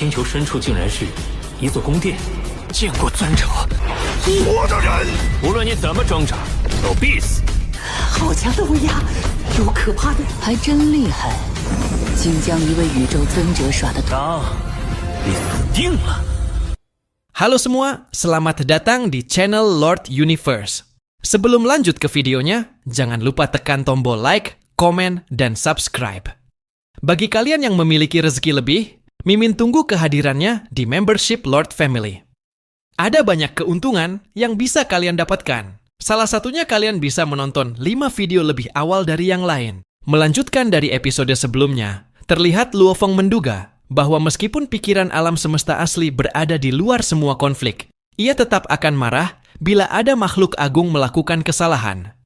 星球深处竟然是一座宫殿，见过尊者。我的人，无论你怎么挣扎，都必死。好强的威压，有可怕的。还真厉害，竟将一位宇宙尊者耍得当，你死定了。Halo semua, selamat datang di channel Lord Universe. Sebelum lanjut ke videonya, jangan lupa tekan tombol like, komen, dan subscribe. Bagi kalian yang memiliki rezeki lebih, Mimin tunggu kehadirannya di membership Lord Family. Ada banyak keuntungan yang bisa kalian dapatkan. Salah satunya kalian bisa menonton 5 video lebih awal dari yang lain. Melanjutkan dari episode sebelumnya, terlihat Luo Feng menduga bahwa meskipun pikiran alam semesta asli berada di luar semua konflik, ia tetap akan marah bila ada makhluk agung melakukan kesalahan.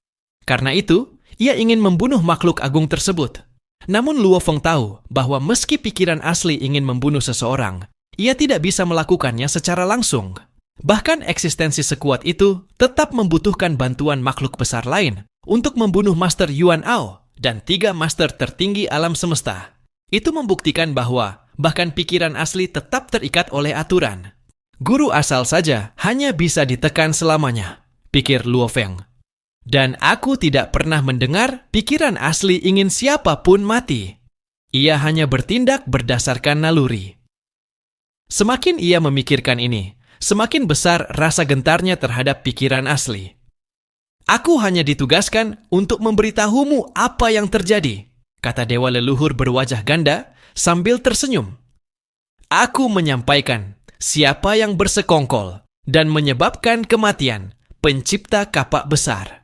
Karena itu, ia ingin membunuh makhluk agung tersebut. Namun Luo Feng tahu bahwa meski pikiran asli ingin membunuh seseorang, ia tidak bisa melakukannya secara langsung. Bahkan eksistensi sekuat itu tetap membutuhkan bantuan makhluk besar lain untuk membunuh Master Yuan Ao dan 3 master tertinggi alam semesta. Itu membuktikan bahwa bahkan pikiran asli tetap terikat oleh aturan. Guru asal saja hanya bisa ditekan selamanya, pikir Luo Feng. Dan aku tidak pernah mendengar pikiran asli ingin siapapun mati. Ia hanya bertindak berdasarkan naluri. Semakin ia memikirkan ini, semakin besar rasa gentarnya terhadap pikiran asli. Aku hanya ditugaskan untuk memberitahumu apa yang terjadi, kata dewa leluhur berwajah ganda sambil tersenyum. Aku menyampaikan siapa yang bersekongkol dan menyebabkan kematian, pencipta kapak besar.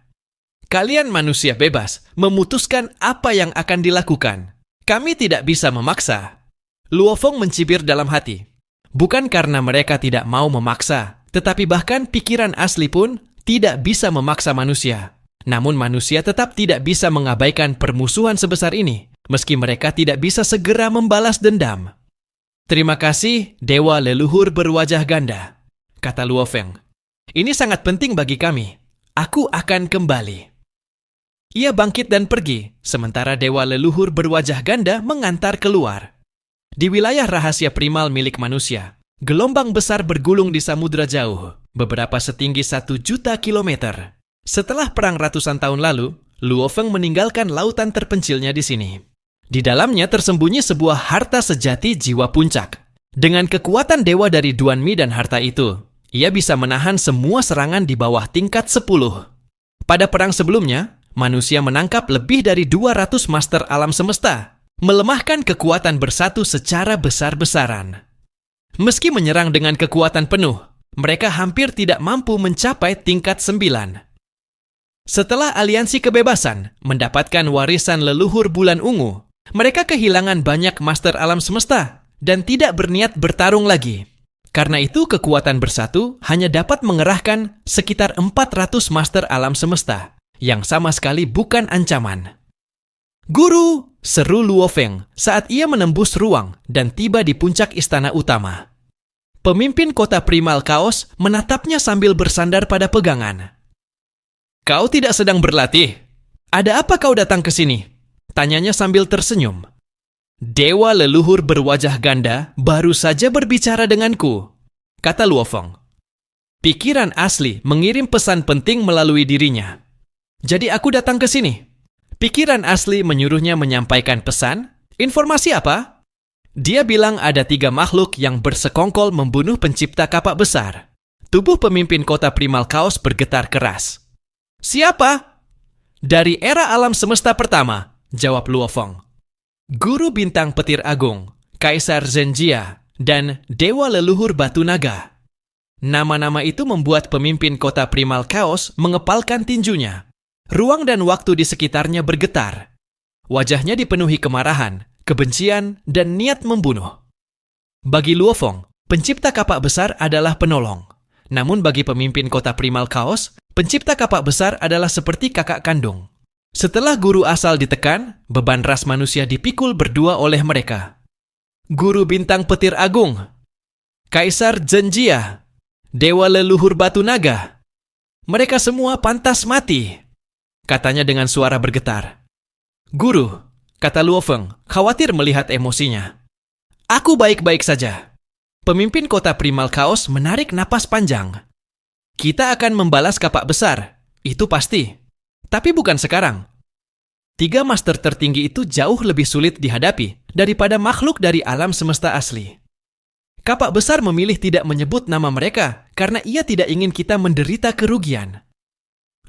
Kalian manusia bebas memutuskan apa yang akan dilakukan. Kami tidak bisa memaksa. Luo Feng mencibir dalam hati. Bukan karena mereka tidak mau memaksa, tetapi bahkan pikiran asli pun tidak bisa memaksa manusia. Namun manusia tetap tidak bisa mengabaikan permusuhan sebesar ini, meski mereka tidak bisa segera membalas dendam. Terima kasih, dewa leluhur berwajah ganda, kata Luo Feng. Ini sangat penting bagi kami. Aku akan kembali. Ia bangkit dan pergi, sementara dewa leluhur berwajah ganda mengantar keluar. Di wilayah rahasia primal milik manusia, gelombang besar bergulung di samudra jauh, beberapa setinggi 1 juta kilometer. Setelah perang ratusan tahun lalu, Luo Feng meninggalkan lautan terpencilnya di sini. Di dalamnya tersembunyi sebuah harta sejati jiwa puncak. Dengan kekuatan dewa dari Duan Mi dan harta itu, ia bisa menahan semua serangan di bawah tingkat 10. Pada perang sebelumnya, manusia menangkap lebih dari 200 master alam semesta, melemahkan kekuatan bersatu secara besar-besaran. Meski menyerang dengan kekuatan penuh, mereka hampir tidak mampu mencapai tingkat 9. Setelah aliansi kebebasan mendapatkan warisan leluhur bulan ungu, mereka kehilangan banyak master alam semesta dan tidak berniat bertarung lagi. Karena itu kekuatan bersatu hanya dapat mengerahkan sekitar 400 master alam semesta, yang sama sekali bukan ancaman. Guru, seru Luo Feng saat ia menembus ruang dan tiba di puncak istana utama. Pemimpin kota primal kaos menatapnya sambil bersandar pada pegangan. Kau tidak sedang berlatih? Ada apa kau datang ke sini? Tanyanya sambil tersenyum. Dewa leluhur berwajah ganda baru saja berbicara denganku, kata Luo Feng. Pikiran asli mengirim pesan penting melalui dirinya. Jadi aku datang ke sini. Pikiran asli menyuruhnya menyampaikan pesan. Informasi apa? Dia bilang ada 3 makhluk yang bersekongkol membunuh pencipta kapak besar. Tubuh pemimpin kota primal kaos bergetar keras. Siapa? Dari era alam semesta pertama, jawab Luo Feng. Guru bintang petir agung, Kaisar Zhenjia, dan Dewa leluhur batu naga. Nama-nama itu membuat pemimpin kota primal kaos mengepalkan tinjunya. Ruang dan waktu di sekitarnya bergetar. Wajahnya dipenuhi kemarahan, kebencian, dan niat membunuh. Bagi Luo Feng, pencipta kapak besar adalah penolong. Namun bagi pemimpin kota primal kaos, pencipta kapak besar adalah seperti kakak kandung. Setelah guru asal ditekan, beban ras manusia dipikul berdua oleh mereka. Guru bintang petir agung, Kaisar Zhenjia, Dewa leluhur batu naga. Mereka semua pantas mati, katanya dengan suara bergetar. Guru, kata Luo Feng, khawatir melihat emosinya. Aku baik-baik saja. Pemimpin kota Primal Chaos menarik napas panjang. Kita akan membalas kapak besar, itu pasti. Tapi bukan sekarang. 3 master tertinggi itu jauh lebih sulit dihadapi daripada makhluk dari alam semesta asli. Kapak besar memilih tidak menyebut nama mereka karena ia tidak ingin kita menderita kerugian.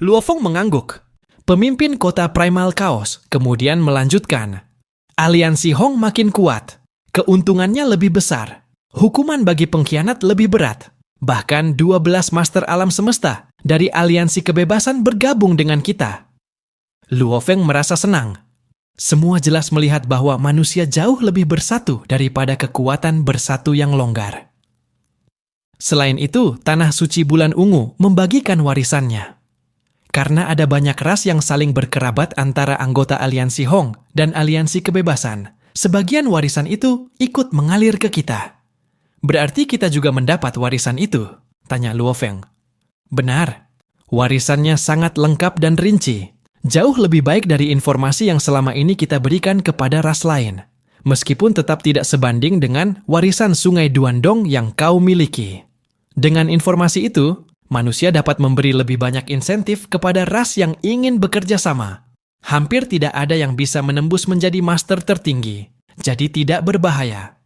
Luo Feng mengangguk. Pemimpin kota Primal Chaos kemudian melanjutkan. Aliansi Hong makin kuat. Keuntungannya lebih besar. Hukuman bagi pengkhianat lebih berat. Bahkan 12 master alam semesta dari aliansi kebebasan bergabung dengan kita. Luo Feng merasa senang. Semua jelas melihat bahwa manusia jauh lebih bersatu daripada kekuatan bersatu yang longgar. Selain itu, Tanah Suci Bulan Ungu membagikan warisannya. Karena ada banyak ras yang saling berkerabat antara anggota aliansi Hong dan aliansi kebebasan, sebagian warisan itu ikut mengalir ke kita. Berarti kita juga mendapat warisan itu? Tanya Luo Feng. Benar. Warisannya sangat lengkap dan rinci. Jauh lebih baik dari informasi yang selama ini kita berikan kepada ras lain. Meskipun tetap tidak sebanding dengan warisan Sungai Duandong yang kau miliki. Dengan informasi itu, manusia dapat memberi lebih banyak insentif kepada ras yang ingin bekerja sama. Hampir tidak ada yang bisa menembus menjadi master tertinggi. Jadi tidak berbahaya.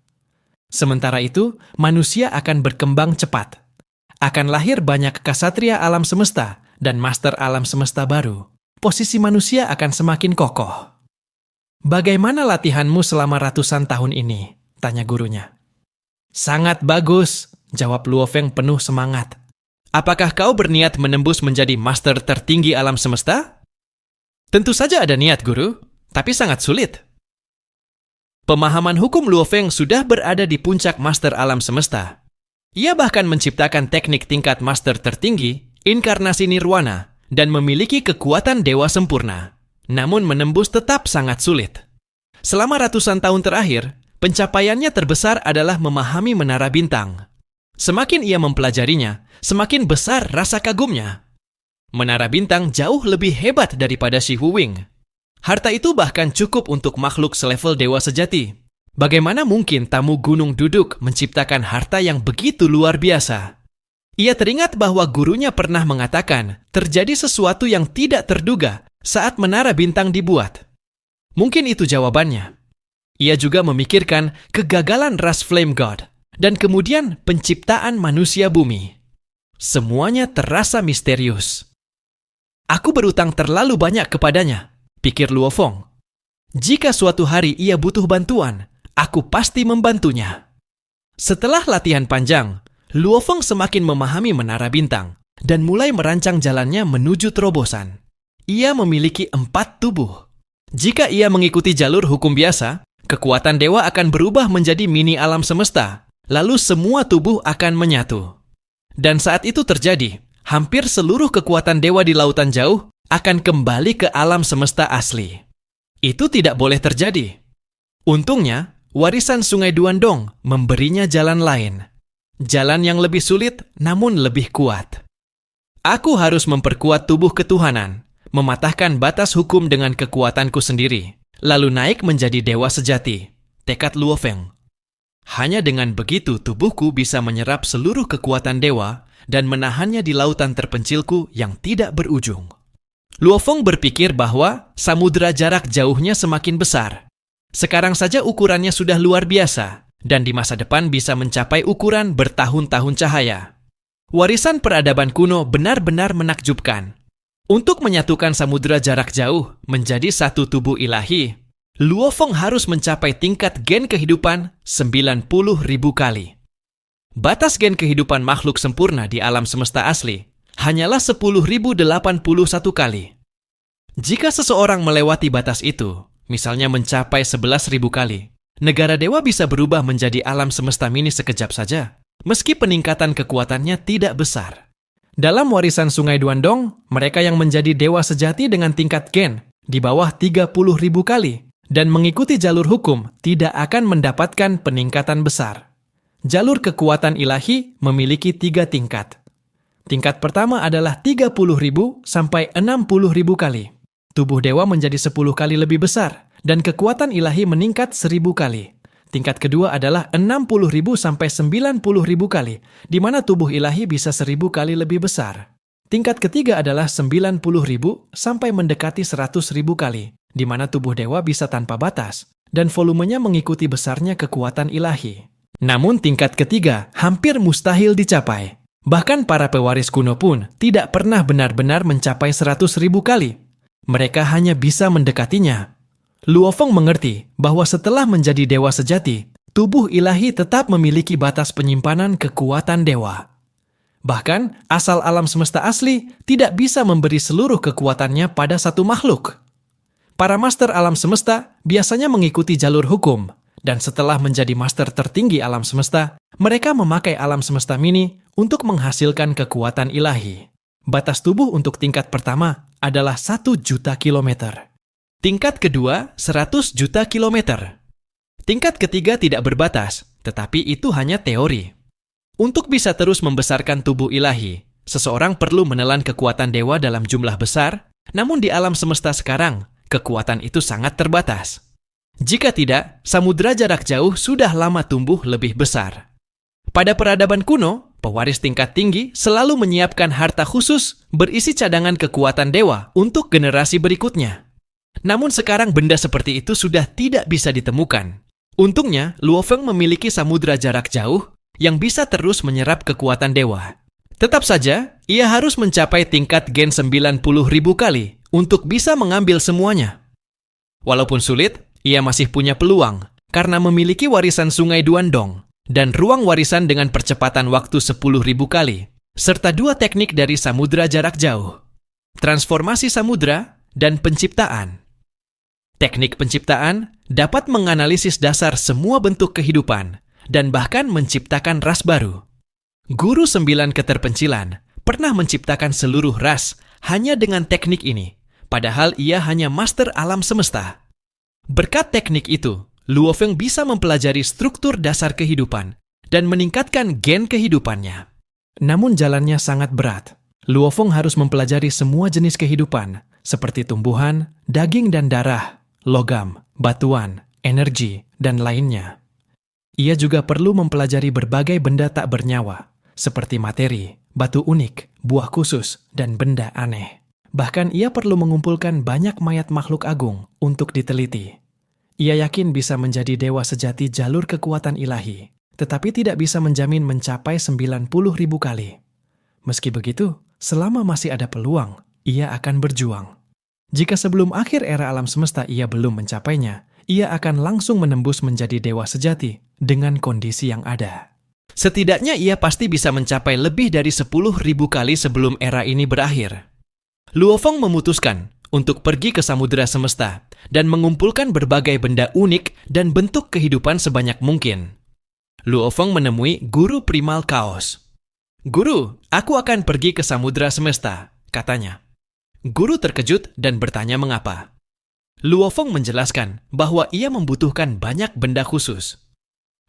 Sementara itu, manusia akan berkembang cepat. Akan lahir banyak kasatria alam semesta dan master alam semesta baru. Posisi manusia akan semakin kokoh. Bagaimana latihanmu selama ratusan tahun ini? Tanya gurunya. Sangat bagus, jawab Luo Feng penuh semangat. Apakah kau berniat menembus menjadi master tertinggi alam semesta? Tentu saja ada niat, guru, tapi sangat sulit. Pemahaman hukum Luo Feng sudah berada di puncak master alam semesta. Ia bahkan menciptakan teknik tingkat master tertinggi, inkarnasi nirwana, dan memiliki kekuatan dewa sempurna. Namun menembus tetap sangat sulit. Selama ratusan tahun terakhir, pencapaiannya terbesar adalah memahami menara bintang. Semakin ia mempelajarinya, semakin besar rasa kagumnya. Menara bintang jauh lebih hebat daripada Shi Wuwing. Harta itu bahkan cukup untuk makhluk selevel dewa sejati. Bagaimana mungkin tamu gunung duduk menciptakan harta yang begitu luar biasa? Ia teringat bahwa gurunya pernah mengatakan terjadi sesuatu yang tidak terduga saat menara bintang dibuat. Mungkin itu jawabannya. Ia juga memikirkan kegagalan ras Flame God dan kemudian penciptaan manusia bumi. Semuanya terasa misterius. Aku berutang terlalu banyak kepadanya, pikir Luo Feng. Jika suatu hari ia butuh bantuan, aku pasti membantunya. Setelah latihan panjang, Luo Feng semakin memahami menara bintang dan mulai merancang jalannya menuju terobosan. Ia memiliki 4 tubuh. Jika ia mengikuti jalur hukum biasa, kekuatan dewa akan berubah menjadi mini alam semesta, lalu semua tubuh akan menyatu. Dan saat itu terjadi, hampir seluruh kekuatan dewa di lautan jauh akan kembali ke alam semesta asli. Itu tidak boleh terjadi. Untungnya, warisan Sungai Duandong memberinya jalan lain. Jalan yang lebih sulit namun lebih kuat. Aku harus memperkuat tubuh ketuhanan, mematahkan batas hukum dengan kekuatanku sendiri, lalu naik menjadi dewa sejati, tekad Luo Feng. Hanya dengan begitu tubuhku bisa menyerap seluruh kekuatan dewa dan menahannya di lautan terpencilku yang tidak berujung. Luo Feng berpikir bahwa samudera jarak jauhnya semakin besar. Sekarang saja ukurannya sudah luar biasa, dan di masa depan bisa mencapai ukuran bertahun-tahun cahaya. Warisan peradaban kuno benar-benar menakjubkan. Untuk menyatukan samudera jarak jauh menjadi satu tubuh ilahi, Luo Feng harus mencapai tingkat gen kehidupan 90.000 kali. Batas gen kehidupan makhluk sempurna di alam semesta asli hanyalah 10.081 kali. Jika seseorang melewati batas itu, misalnya mencapai 11.000 kali, negara dewa bisa berubah menjadi alam semesta mini sekejap saja, meski peningkatan kekuatannya tidak besar. Dalam warisan Sungai Duandong, mereka yang menjadi dewa sejati dengan tingkat gen di bawah 30.000 kali dan mengikuti jalur hukum tidak akan mendapatkan peningkatan besar. Jalur kekuatan ilahi memiliki 3 tingkat. Tingkat pertama adalah 30.000 sampai 60.000 kali. Tubuh dewa menjadi 10 kali lebih besar dan kekuatan ilahi meningkat 1.000 kali. Tingkat kedua adalah 60.000 sampai 90.000 kali, di mana tubuh ilahi bisa 1.000 kali lebih besar. Tingkat ketiga adalah 90.000 sampai mendekati 100.000 kali, di mana tubuh dewa bisa tanpa batas, dan volumenya mengikuti besarnya kekuatan ilahi. Namun tingkat ketiga hampir mustahil dicapai. Bahkan para pewaris kuno pun tidak pernah benar-benar mencapai 100.000 kali. Mereka hanya bisa mendekatinya. Luo Feng mengerti bahwa setelah menjadi dewa sejati, tubuh ilahi tetap memiliki batas penyimpanan kekuatan dewa. Bahkan, asal alam semesta asli tidak bisa memberi seluruh kekuatannya pada satu makhluk. Para master alam semesta biasanya mengikuti jalur hukum, dan setelah menjadi master tertinggi alam semesta, mereka memakai alam semesta mini untuk menghasilkan kekuatan ilahi. Batas tubuh untuk tingkat pertama adalah 1 juta kilometer. Tingkat kedua, 100 juta kilometer. Tingkat ketiga tidak berbatas, tetapi itu hanya teori. Untuk bisa terus membesarkan tubuh ilahi, seseorang perlu menelan kekuatan dewa dalam jumlah besar, namun di alam semesta sekarang, kekuatan itu sangat terbatas. Jika tidak, samudera jarak jauh sudah lama tumbuh lebih besar. Pada peradaban kuno, pewaris tingkat tinggi selalu menyiapkan harta khusus berisi cadangan kekuatan dewa untuk generasi berikutnya. Namun sekarang benda seperti itu sudah tidak bisa ditemukan. Untungnya, Luo Feng memiliki samudera jarak jauh yang bisa terus menyerap kekuatan dewa. Tetap saja, ia harus mencapai tingkat gen 90.000 kali untuk bisa mengambil semuanya. Walaupun sulit, ia masih punya peluang karena memiliki warisan sungai Duandong dan ruang warisan dengan percepatan waktu 10.000 kali, serta 2 teknik dari samudera jarak jauh. Transformasi samudera dan penciptaan. Teknik penciptaan dapat menganalisis dasar semua bentuk kehidupan dan bahkan menciptakan ras baru. Guru 9 keterpencilan pernah menciptakan seluruh ras hanya dengan teknik ini, padahal ia hanya master alam semesta. Berkat teknik itu, Luo Feng bisa mempelajari struktur dasar kehidupan dan meningkatkan gen kehidupannya. Namun jalannya sangat berat. Luo Feng harus mempelajari semua jenis kehidupan, seperti tumbuhan, daging dan darah, logam, batuan, energi, dan lainnya. Ia juga perlu mempelajari berbagai benda tak bernyawa, seperti materi, batu unik, buah khusus, dan benda aneh. Bahkan ia perlu mengumpulkan banyak mayat makhluk agung untuk diteliti. Ia yakin bisa menjadi dewa sejati jalur kekuatan ilahi, tetapi tidak bisa menjamin mencapai 90.000 kali. Meski begitu, selama masih ada peluang, ia akan berjuang. Jika sebelum akhir era alam semesta ia belum mencapainya, ia akan langsung menembus menjadi dewa sejati dengan kondisi yang ada. Setidaknya ia pasti bisa mencapai lebih dari 10.000 kali sebelum era ini berakhir. Luo Feng memutuskan untuk pergi ke samudera semesta dan mengumpulkan berbagai benda unik dan bentuk kehidupan sebanyak mungkin. Luo Feng menemui Guru Primal Chaos. "Guru, aku akan pergi ke samudera semesta," katanya. Guru terkejut dan bertanya mengapa. Luo Feng menjelaskan bahwa ia membutuhkan banyak benda khusus.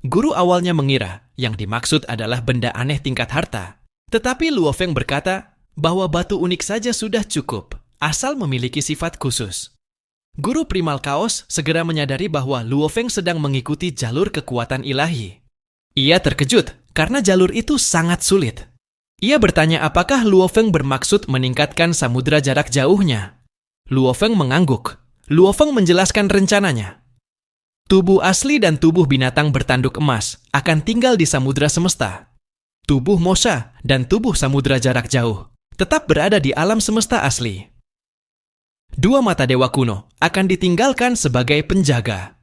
Guru awalnya mengira yang dimaksud adalah benda aneh tingkat harta. Tetapi Luo Feng berkata bahwa batu unik saja sudah cukup, asal memiliki sifat khusus. Guru Primal Chaos segera menyadari bahwa Luo Feng sedang mengikuti jalur kekuatan ilahi. Ia terkejut karena jalur itu sangat sulit. Ia bertanya apakah Luo Feng bermaksud meningkatkan samudera jarak jauhnya. Luo Feng mengangguk. Luo Feng menjelaskan rencananya. Tubuh asli dan tubuh binatang bertanduk emas akan tinggal di samudera semesta. Tubuh Mosha dan tubuh samudera jarak jauh tetap berada di alam semesta asli. 2 mata dewa kuno akan ditinggalkan sebagai penjaga.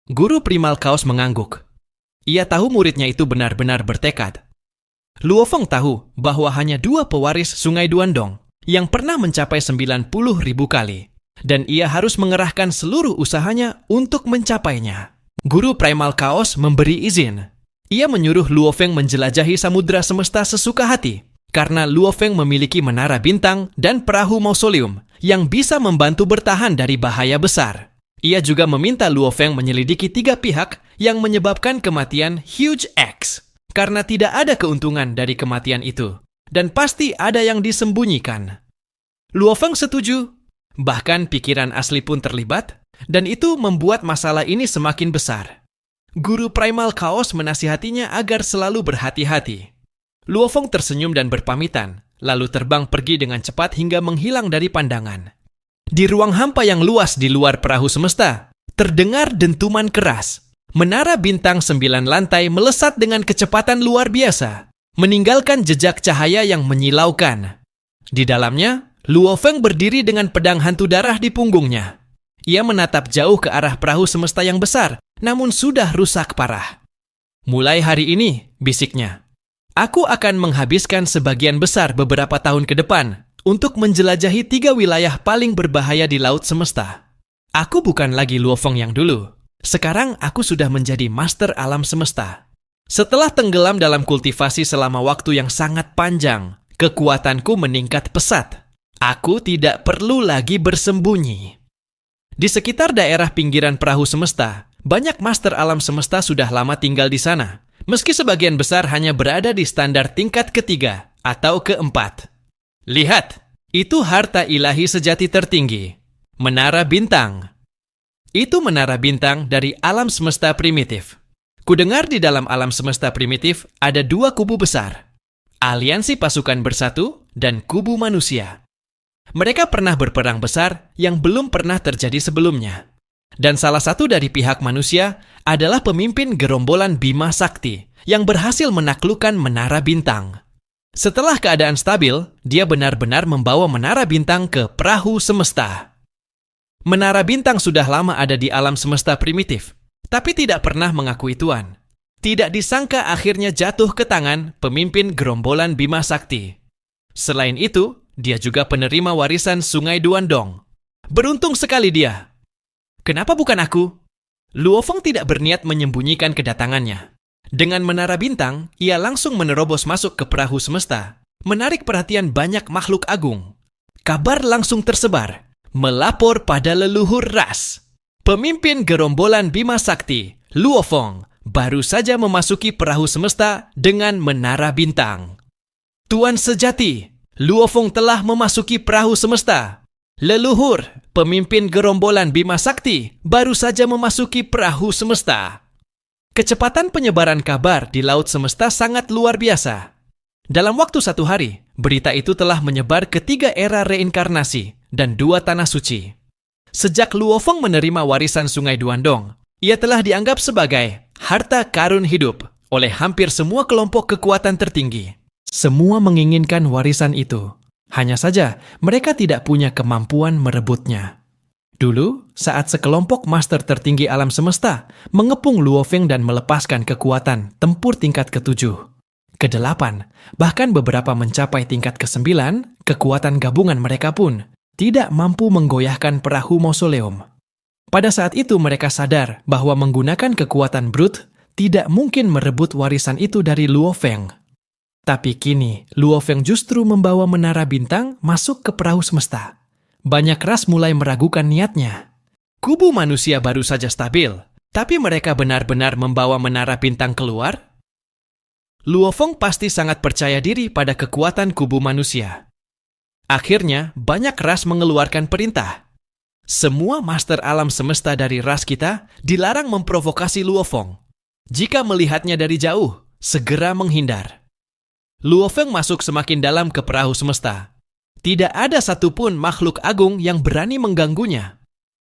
Guru Primal Chaos mengangguk. Ia tahu muridnya itu benar-benar bertekad. Luo Feng tahu bahwa hanya 2 pewaris sungai Duandong yang pernah mencapai 90.000 kali, dan ia harus mengerahkan seluruh usahanya untuk mencapainya. Guru Primal Chaos memberi izin. Ia menyuruh Luo Feng menjelajahi samudera semesta sesuka hati, karena Luo Feng memiliki menara bintang dan perahu mausoleum yang bisa membantu bertahan dari bahaya besar. Ia juga meminta Luo Feng menyelidiki 3 pihak yang menyebabkan kematian Huge X, karena tidak ada keuntungan dari kematian itu, dan pasti ada yang disembunyikan. Luo Feng setuju, bahkan pikiran asli pun terlibat, dan itu membuat masalah ini semakin besar. Guru Primal Chaos menasihatinya agar selalu berhati-hati. Luo Feng tersenyum dan berpamitan, lalu terbang pergi dengan cepat hingga menghilang dari pandangan. Di ruang hampa yang luas di luar perahu semesta, terdengar dentuman keras. Menara bintang 9 lantai melesat dengan kecepatan luar biasa, meninggalkan jejak cahaya yang menyilaukan. Di dalamnya, Luo Feng berdiri dengan pedang hantu darah di punggungnya. Ia menatap jauh ke arah perahu semesta yang besar, namun sudah rusak parah. Mulai hari ini, bisiknya, aku akan menghabiskan sebagian besar beberapa tahun ke depan untuk menjelajahi 3 wilayah paling berbahaya di laut semesta. Aku bukan lagi Luo Feng yang dulu. Sekarang aku sudah menjadi master alam semesta. Setelah tenggelam dalam kultivasi selama waktu yang sangat panjang, kekuatanku meningkat pesat. Aku tidak perlu lagi bersembunyi. Di sekitar daerah pinggiran perahu semesta, banyak master alam semesta sudah lama tinggal di sana, meski sebagian besar hanya berada di standar tingkat ketiga atau keempat. Lihat, itu harta ilahi sejati tertinggi, Menara Bintang. Itu menara bintang dari alam semesta primitif. Kudengar di dalam alam semesta primitif ada 2 kubu besar, aliansi pasukan bersatu dan kubu manusia. Mereka pernah berperang besar yang belum pernah terjadi sebelumnya. Dan salah satu dari pihak manusia adalah pemimpin gerombolan Bima Sakti yang berhasil menaklukkan Menara Bintang. Setelah keadaan stabil, dia benar-benar membawa Menara Bintang ke perahu semesta. Menara Bintang sudah lama ada di alam semesta primitif, tapi tidak pernah mengakui tuan. Tidak disangka akhirnya jatuh ke tangan pemimpin gerombolan Bima Sakti. Selain itu, dia juga penerima warisan Sungai Duandong. Beruntung sekali dia. Kenapa bukan aku? Luo Feng tidak berniat menyembunyikan kedatangannya. Dengan Menara Bintang, ia langsung menerobos masuk ke perahu semesta, menarik perhatian banyak makhluk agung. Kabar langsung tersebar, melapor pada leluhur ras. Pemimpin gerombolan Bima Sakti, Luo Feng, baru saja memasuki perahu semesta dengan Menara Bintang. Tuan sejati, Luo Feng telah memasuki perahu semesta. Leluhur, pemimpin gerombolan Bima Sakti, baru saja memasuki perahu semesta. Kecepatan penyebaran kabar di laut semesta sangat luar biasa. Dalam waktu 1 hari, berita itu telah menyebar ke 3 era reinkarnasi dan 2 tanah suci. Sejak Luo Feng menerima warisan Sungai Duandong, ia telah dianggap sebagai harta karun hidup oleh hampir semua kelompok kekuatan tertinggi. Semua menginginkan warisan itu. Hanya saja, mereka tidak punya kemampuan merebutnya. Dulu, saat sekelompok master tertinggi alam semesta mengepung Luo Feng dan melepaskan kekuatan tempur tingkat ke-7, ke-8, bahkan beberapa mencapai tingkat ke-9, kekuatan gabungan mereka pun tidak mampu menggoyahkan perahu mausoleum. Pada saat itu mereka sadar bahwa menggunakan kekuatan brute tidak mungkin merebut warisan itu dari Luo Feng. Tapi kini, Luo Feng justru membawa Menara Bintang masuk ke perahu semesta. Banyak ras mulai meragukan niatnya. Kubu manusia baru saja stabil, tapi mereka benar-benar membawa Menara Bintang keluar? Luo Feng pasti sangat percaya diri pada kekuatan kubu manusia. Akhirnya, banyak ras mengeluarkan perintah. Semua master alam semesta dari ras kita dilarang memprovokasi Luo Feng. Jika melihatnya dari jauh, segera menghindar. Luo Feng masuk semakin dalam ke perahu semesta. Tidak ada satupun makhluk agung yang berani mengganggunya.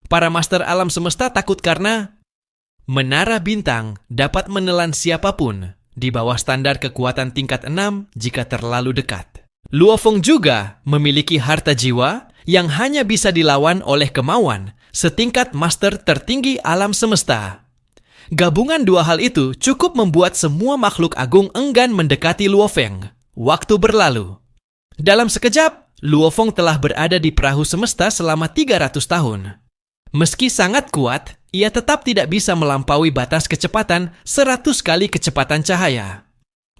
Para master alam semesta takut karena Menara Bintang dapat menelan siapapun di bawah standar kekuatan tingkat 6 jika terlalu dekat. Luo Feng juga memiliki harta jiwa yang hanya bisa dilawan oleh kemauan setingkat master tertinggi alam semesta. Gabungan 2 hal itu cukup membuat semua makhluk agung enggan mendekati Luo Feng. Waktu berlalu. Dalam sekejap, Luo Feng telah berada di perahu semesta selama 300 tahun. Meski sangat kuat, ia tetap tidak bisa melampaui batas kecepatan 100 kali kecepatan cahaya.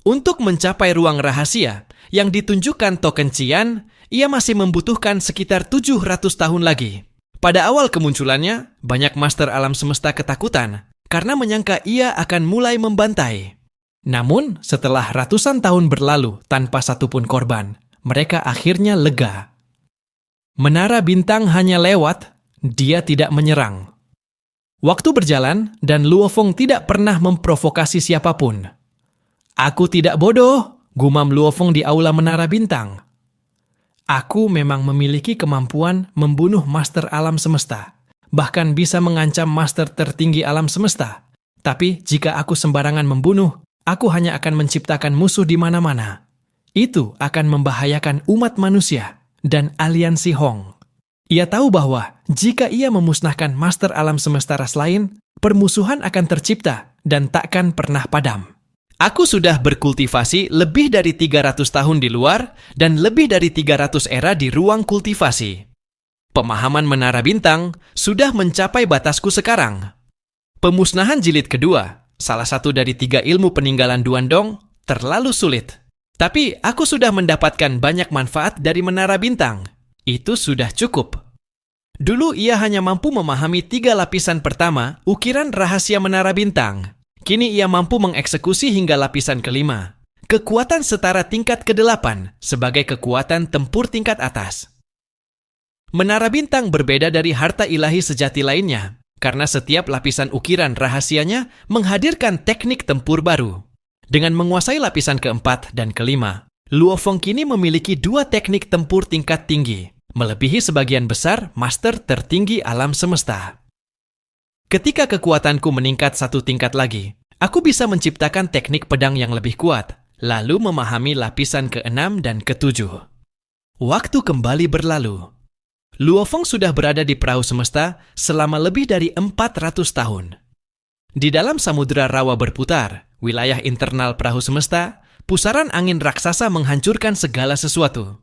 Untuk mencapai ruang rahasia yang ditunjukkan token Qian, ia masih membutuhkan sekitar 700 tahun lagi. Pada awal kemunculannya, banyak master alam semesta ketakutan karena menyangka ia akan mulai membantai. Namun, setelah ratusan tahun berlalu tanpa satupun korban, mereka akhirnya lega. Menara Bintang hanya lewat, dia tidak menyerang. Waktu berjalan dan Luo Feng tidak pernah memprovokasi siapapun. Aku tidak bodoh, gumam Luo Feng di aula menara bintang. Aku memang memiliki kemampuan membunuh master alam semesta, bahkan bisa mengancam master tertinggi alam semesta. Tapi jika aku sembarangan membunuh, aku hanya akan menciptakan musuh di mana-mana. Itu akan membahayakan umat manusia dan aliansi Hong. Ia tahu bahwa jika ia memusnahkan master alam semesta ras lain, permusuhan akan tercipta dan takkan pernah padam. Aku sudah berkultivasi lebih dari 300 tahun di luar dan lebih dari 300 era di ruang kultivasi. Pemahaman menara bintang sudah mencapai batasku sekarang. Pemusnahan jilid kedua, salah satu dari 3 ilmu peninggalan Duandong, terlalu sulit. Tapi aku sudah mendapatkan banyak manfaat dari menara bintang. Itu sudah cukup. Dulu ia hanya mampu memahami 3 lapisan pertama ukiran rahasia menara bintang. Kini ia mampu mengeksekusi hingga lapisan kelima. Kekuatan setara tingkat ke-8 sebagai kekuatan tempur tingkat atas. Menara bintang berbeda dari harta ilahi sejati lainnya, karena setiap lapisan ukiran rahasianya menghadirkan teknik tempur baru. Dengan menguasai lapisan keempat dan kelima, Luo Feng kini memiliki 2 teknik tempur tingkat tinggi, melebihi sebagian besar master tertinggi alam semesta. Ketika kekuatanku meningkat 1 tingkat lagi, aku bisa menciptakan teknik pedang yang lebih kuat, lalu memahami lapisan ke-6 dan ke-7. Waktu kembali berlalu. Luo Feng sudah berada di perahu semesta selama lebih dari 400 tahun. Di dalam samudera rawa berputar, wilayah internal perahu semesta, pusaran angin raksasa menghancurkan segala sesuatu.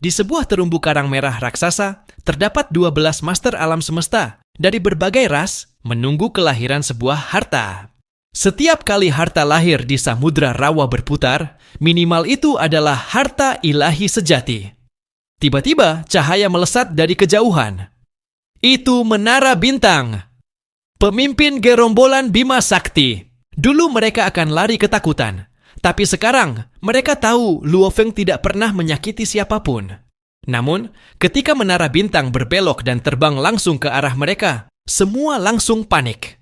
Di sebuah terumbu karang merah raksasa, terdapat 12 master alam semesta dari berbagai ras menunggu kelahiran sebuah harta. Setiap kali harta lahir di samudra rawa berputar, minimal itu adalah harta ilahi sejati. Tiba-tiba cahaya melesat dari kejauhan. Itu menara bintang. Pemimpin gerombolan Bima Sakti. Dulu mereka akan lari ketakutan. Tapi sekarang, mereka tahu Luo Feng tidak pernah menyakiti siapapun. Namun, ketika menara bintang berbelok dan terbang langsung ke arah mereka, semua langsung panik.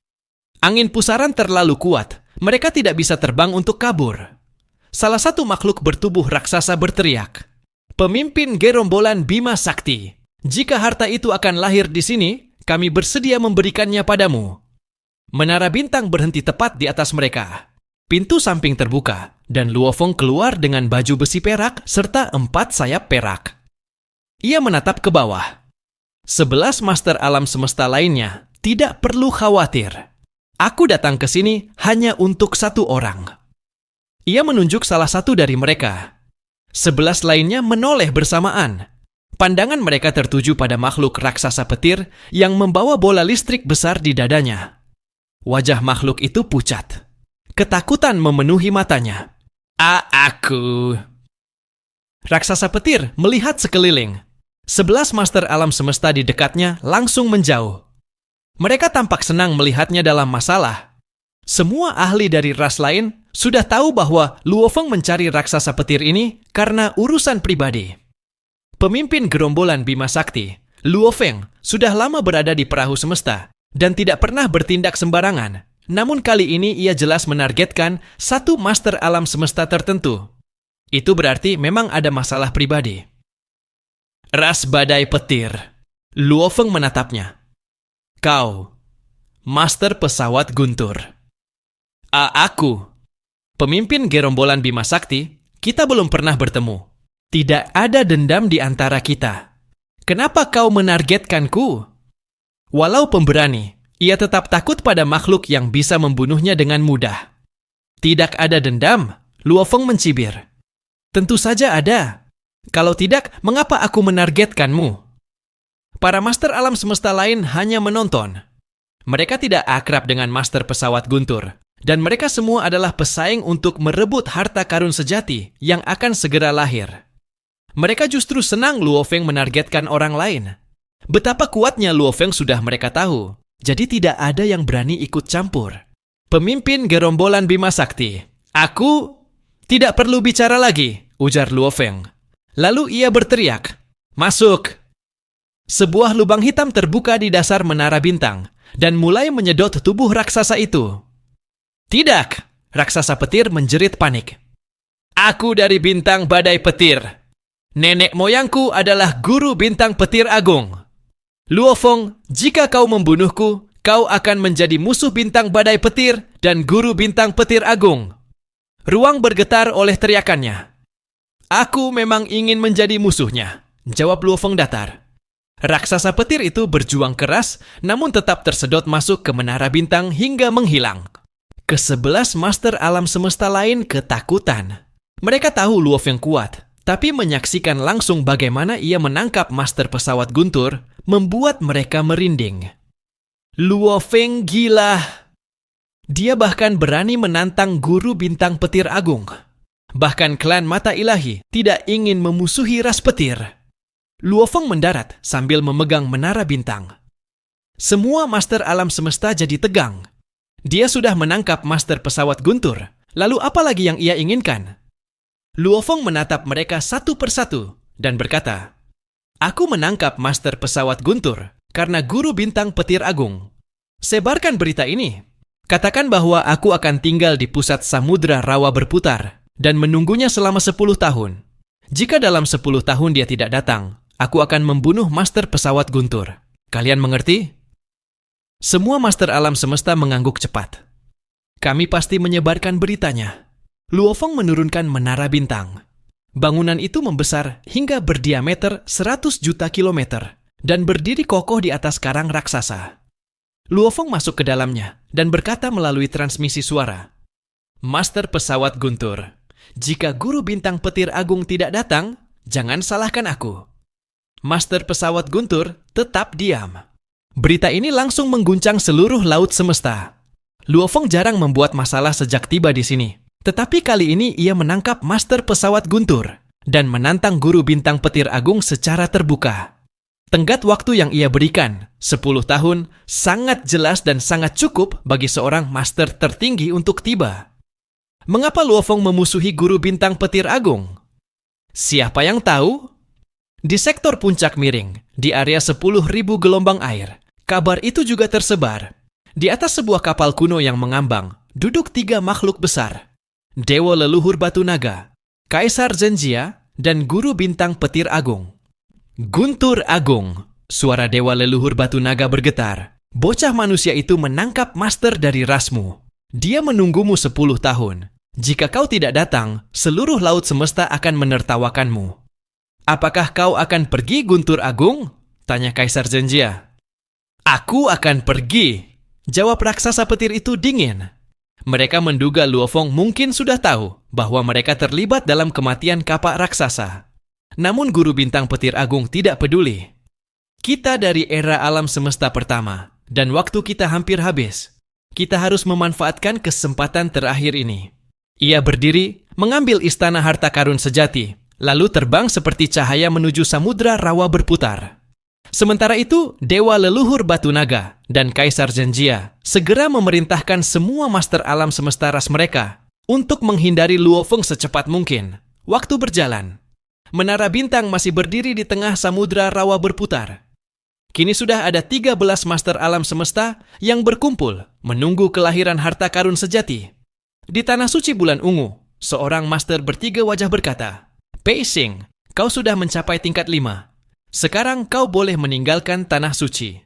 Angin pusaran terlalu kuat, mereka tidak bisa terbang untuk kabur. Salah satu makhluk bertubuh raksasa berteriak, "Pemimpin gerombolan Bima Sakti, jika harta itu akan lahir di sini, kami bersedia memberikannya padamu." Menara bintang berhenti tepat di atas mereka. Pintu samping terbuka, dan Luo Feng keluar dengan baju besi perak serta 4 sayap perak. Ia menatap ke bawah. 11 master alam semesta lainnya tidak perlu khawatir. Aku datang ke sini hanya untuk 1 orang. Ia menunjuk salah satu dari mereka. 11 lainnya menoleh bersamaan. Pandangan mereka tertuju pada makhluk raksasa petir yang membawa bola listrik besar di dadanya. Wajah makhluk itu pucat. Ketakutan memenuhi matanya. Aku. Raksasa petir melihat sekeliling. 11 master alam semesta di dekatnya langsung menjauh. Mereka tampak senang melihatnya dalam masalah. Semua ahli dari ras lain sudah tahu bahwa Luo Feng mencari raksasa petir ini karena urusan pribadi. Pemimpin gerombolan Bima Sakti, Luo Feng, sudah lama berada di perahu semesta dan tidak pernah bertindak sembarangan. Namun kali ini ia jelas menargetkan 1 master alam semesta tertentu. Itu berarti memang ada masalah pribadi. Ras badai petir. Luo Feng menatapnya. Kau, master pesawat guntur. Aku, pemimpin gerombolan Bima Sakti, kita belum pernah bertemu. Tidak ada dendam di antara kita. Kenapa kau menargetkanku? Walau pemberani, ia tetap takut pada makhluk yang bisa membunuhnya dengan mudah. Tidak ada dendam, Luo Feng mencibir. Tentu saja ada. Kalau tidak, mengapa aku menargetkanmu? Para master alam semesta lain hanya menonton. Mereka tidak akrab dengan master pesawat guntur, dan mereka semua adalah pesaing untuk merebut harta karun sejati yang akan segera lahir. Mereka justru senang Luo Feng menargetkan orang lain. Betapa kuatnya Luo Feng sudah mereka tahu. Jadi tidak ada yang berani ikut campur. Pemimpin gerombolan Bima Sakti. Aku tidak perlu bicara lagi, ujar Luo Feng. Lalu ia berteriak, "Masuk!" Sebuah lubang hitam terbuka di dasar menara bintang, dan mulai menyedot tubuh raksasa itu. Tidak! Raksasa petir menjerit panik. Aku dari bintang badai petir. Nenek moyangku adalah guru bintang petir agung. Luo Feng, jika kau membunuhku, kau akan menjadi musuh bintang badai petir dan guru bintang petir agung. Ruang bergetar oleh teriakannya. Aku memang ingin menjadi musuhnya, jawab Luo Feng datar. Raksasa petir itu berjuang keras, namun tetap tersedot masuk ke menara bintang hingga menghilang. Ke-11 master alam semesta lain ketakutan. Mereka tahu Luo Feng kuat, tapi menyaksikan langsung bagaimana ia menangkap master pesawat guntur membuat mereka merinding. Luo Feng gila. Dia bahkan berani menantang guru bintang petir agung. Bahkan klan mata ilahi tidak ingin memusuhi ras petir. Luo Feng mendarat sambil memegang menara bintang. Semua master alam semesta jadi tegang. Dia sudah menangkap master pesawat guntur. Lalu apa lagi yang ia inginkan? Luo Feng menatap mereka satu persatu dan berkata, Aku menangkap master pesawat guntur karena guru bintang petir agung. Sebarkan berita ini. Katakan bahwa aku akan tinggal di pusat samudra rawa berputar dan menunggunya selama 10 tahun. Jika dalam 10 tahun dia tidak datang, aku akan membunuh master pesawat guntur. Kalian mengerti? Semua master alam semesta mengangguk cepat. Kami pasti menyebarkan beritanya. Luo Feng menurunkan menara bintang. Bangunan itu membesar hingga berdiameter 100 juta kilometer dan berdiri kokoh di atas karang raksasa. Luo Feng masuk ke dalamnya dan berkata melalui transmisi suara, Master pesawat guntur, jika guru bintang petir agung tidak datang, jangan salahkan aku. Master pesawat guntur tetap diam. Berita ini langsung mengguncang seluruh laut semesta. Luo Feng jarang membuat masalah sejak tiba di sini. Tetapi kali ini ia menangkap master pesawat guntur dan menantang guru bintang petir agung secara terbuka. Tenggat waktu yang ia berikan, 10 tahun, sangat jelas dan sangat cukup bagi seorang master tertinggi untuk tiba. Mengapa Luo Feng memusuhi guru bintang petir agung? Siapa yang tahu? Di sektor puncak miring, di area 10.000 gelombang air, kabar itu juga tersebar. Di atas sebuah kapal kuno yang mengambang, duduk 3 makhluk besar. Dewa leluhur batu naga, Kaisar Zhenjia, dan guru bintang petir agung. Guntur Agung, suara dewa leluhur batu naga bergetar. Bocah manusia itu menangkap master dari rasmu. Dia menunggumu 10 tahun. Jika kau tidak datang, seluruh laut semesta akan menertawakanmu. Apakah kau akan pergi, Guntur Agung? Tanya Kaisar Zhenjia. Aku akan pergi, jawab raksasa petir itu dingin. Mereka menduga Luo Feng mungkin sudah tahu bahwa mereka terlibat dalam kematian kapak raksasa. Namun guru bintang petir agung tidak peduli. Kita dari era alam semesta pertama, dan waktu kita hampir habis. Kita harus memanfaatkan kesempatan terakhir ini. Ia berdiri, mengambil istana harta karun sejati, lalu terbang seperti cahaya menuju samudra rawa berputar. Sementara itu, dewa leluhur batu naga dan Kaisar Zhenjia segera memerintahkan semua master alam semesta ras mereka untuk menghindari Luo Feng secepat mungkin. Waktu berjalan. Menara bintang masih berdiri di tengah samudra rawa berputar. Kini sudah ada 13 master alam semesta yang berkumpul menunggu kelahiran harta karun sejati. Di tanah suci bulan ungu, seorang master bertiga wajah berkata, Pei Xing, kau sudah mencapai tingkat 5. Sekarang kau boleh meninggalkan tanah suci.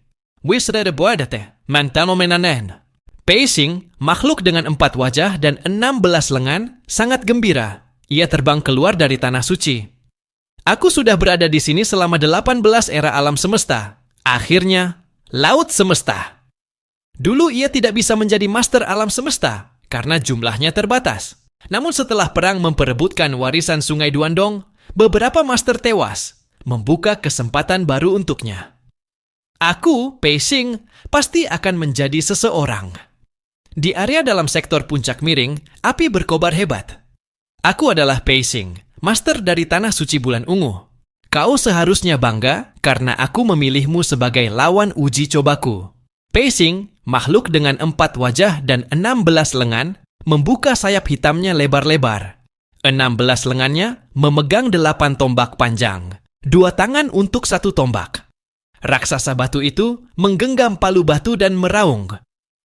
Wisrede boadate, mantano menanen. Pei Xing, makhluk dengan 4 wajah dan 16 lengan, sangat gembira. Ia terbang keluar dari tanah suci. Aku sudah berada di sini selama 18 era alam semesta. Akhirnya, laut semesta. Dulu ia tidak bisa menjadi master alam semesta karena jumlahnya terbatas. Namun setelah perang memperebutkan warisan Sungai Duandong, beberapa master tewas, membuka kesempatan baru untuknya. Aku, Pei Xing, pasti akan menjadi seseorang. Di area dalam sektor puncak miring, api berkobar hebat. Aku adalah Pei Xing, master dari tanah suci bulan ungu. Kau seharusnya bangga karena aku memilihmu sebagai lawan uji cobaku. Pei Xing, makhluk dengan 4 wajah dan 16 lengan, membuka sayap hitamnya lebar-lebar. 16 lengannya memegang 8 tombak panjang. 2 tangan untuk 1 tombak. Raksasa batu itu menggenggam palu batu dan meraung.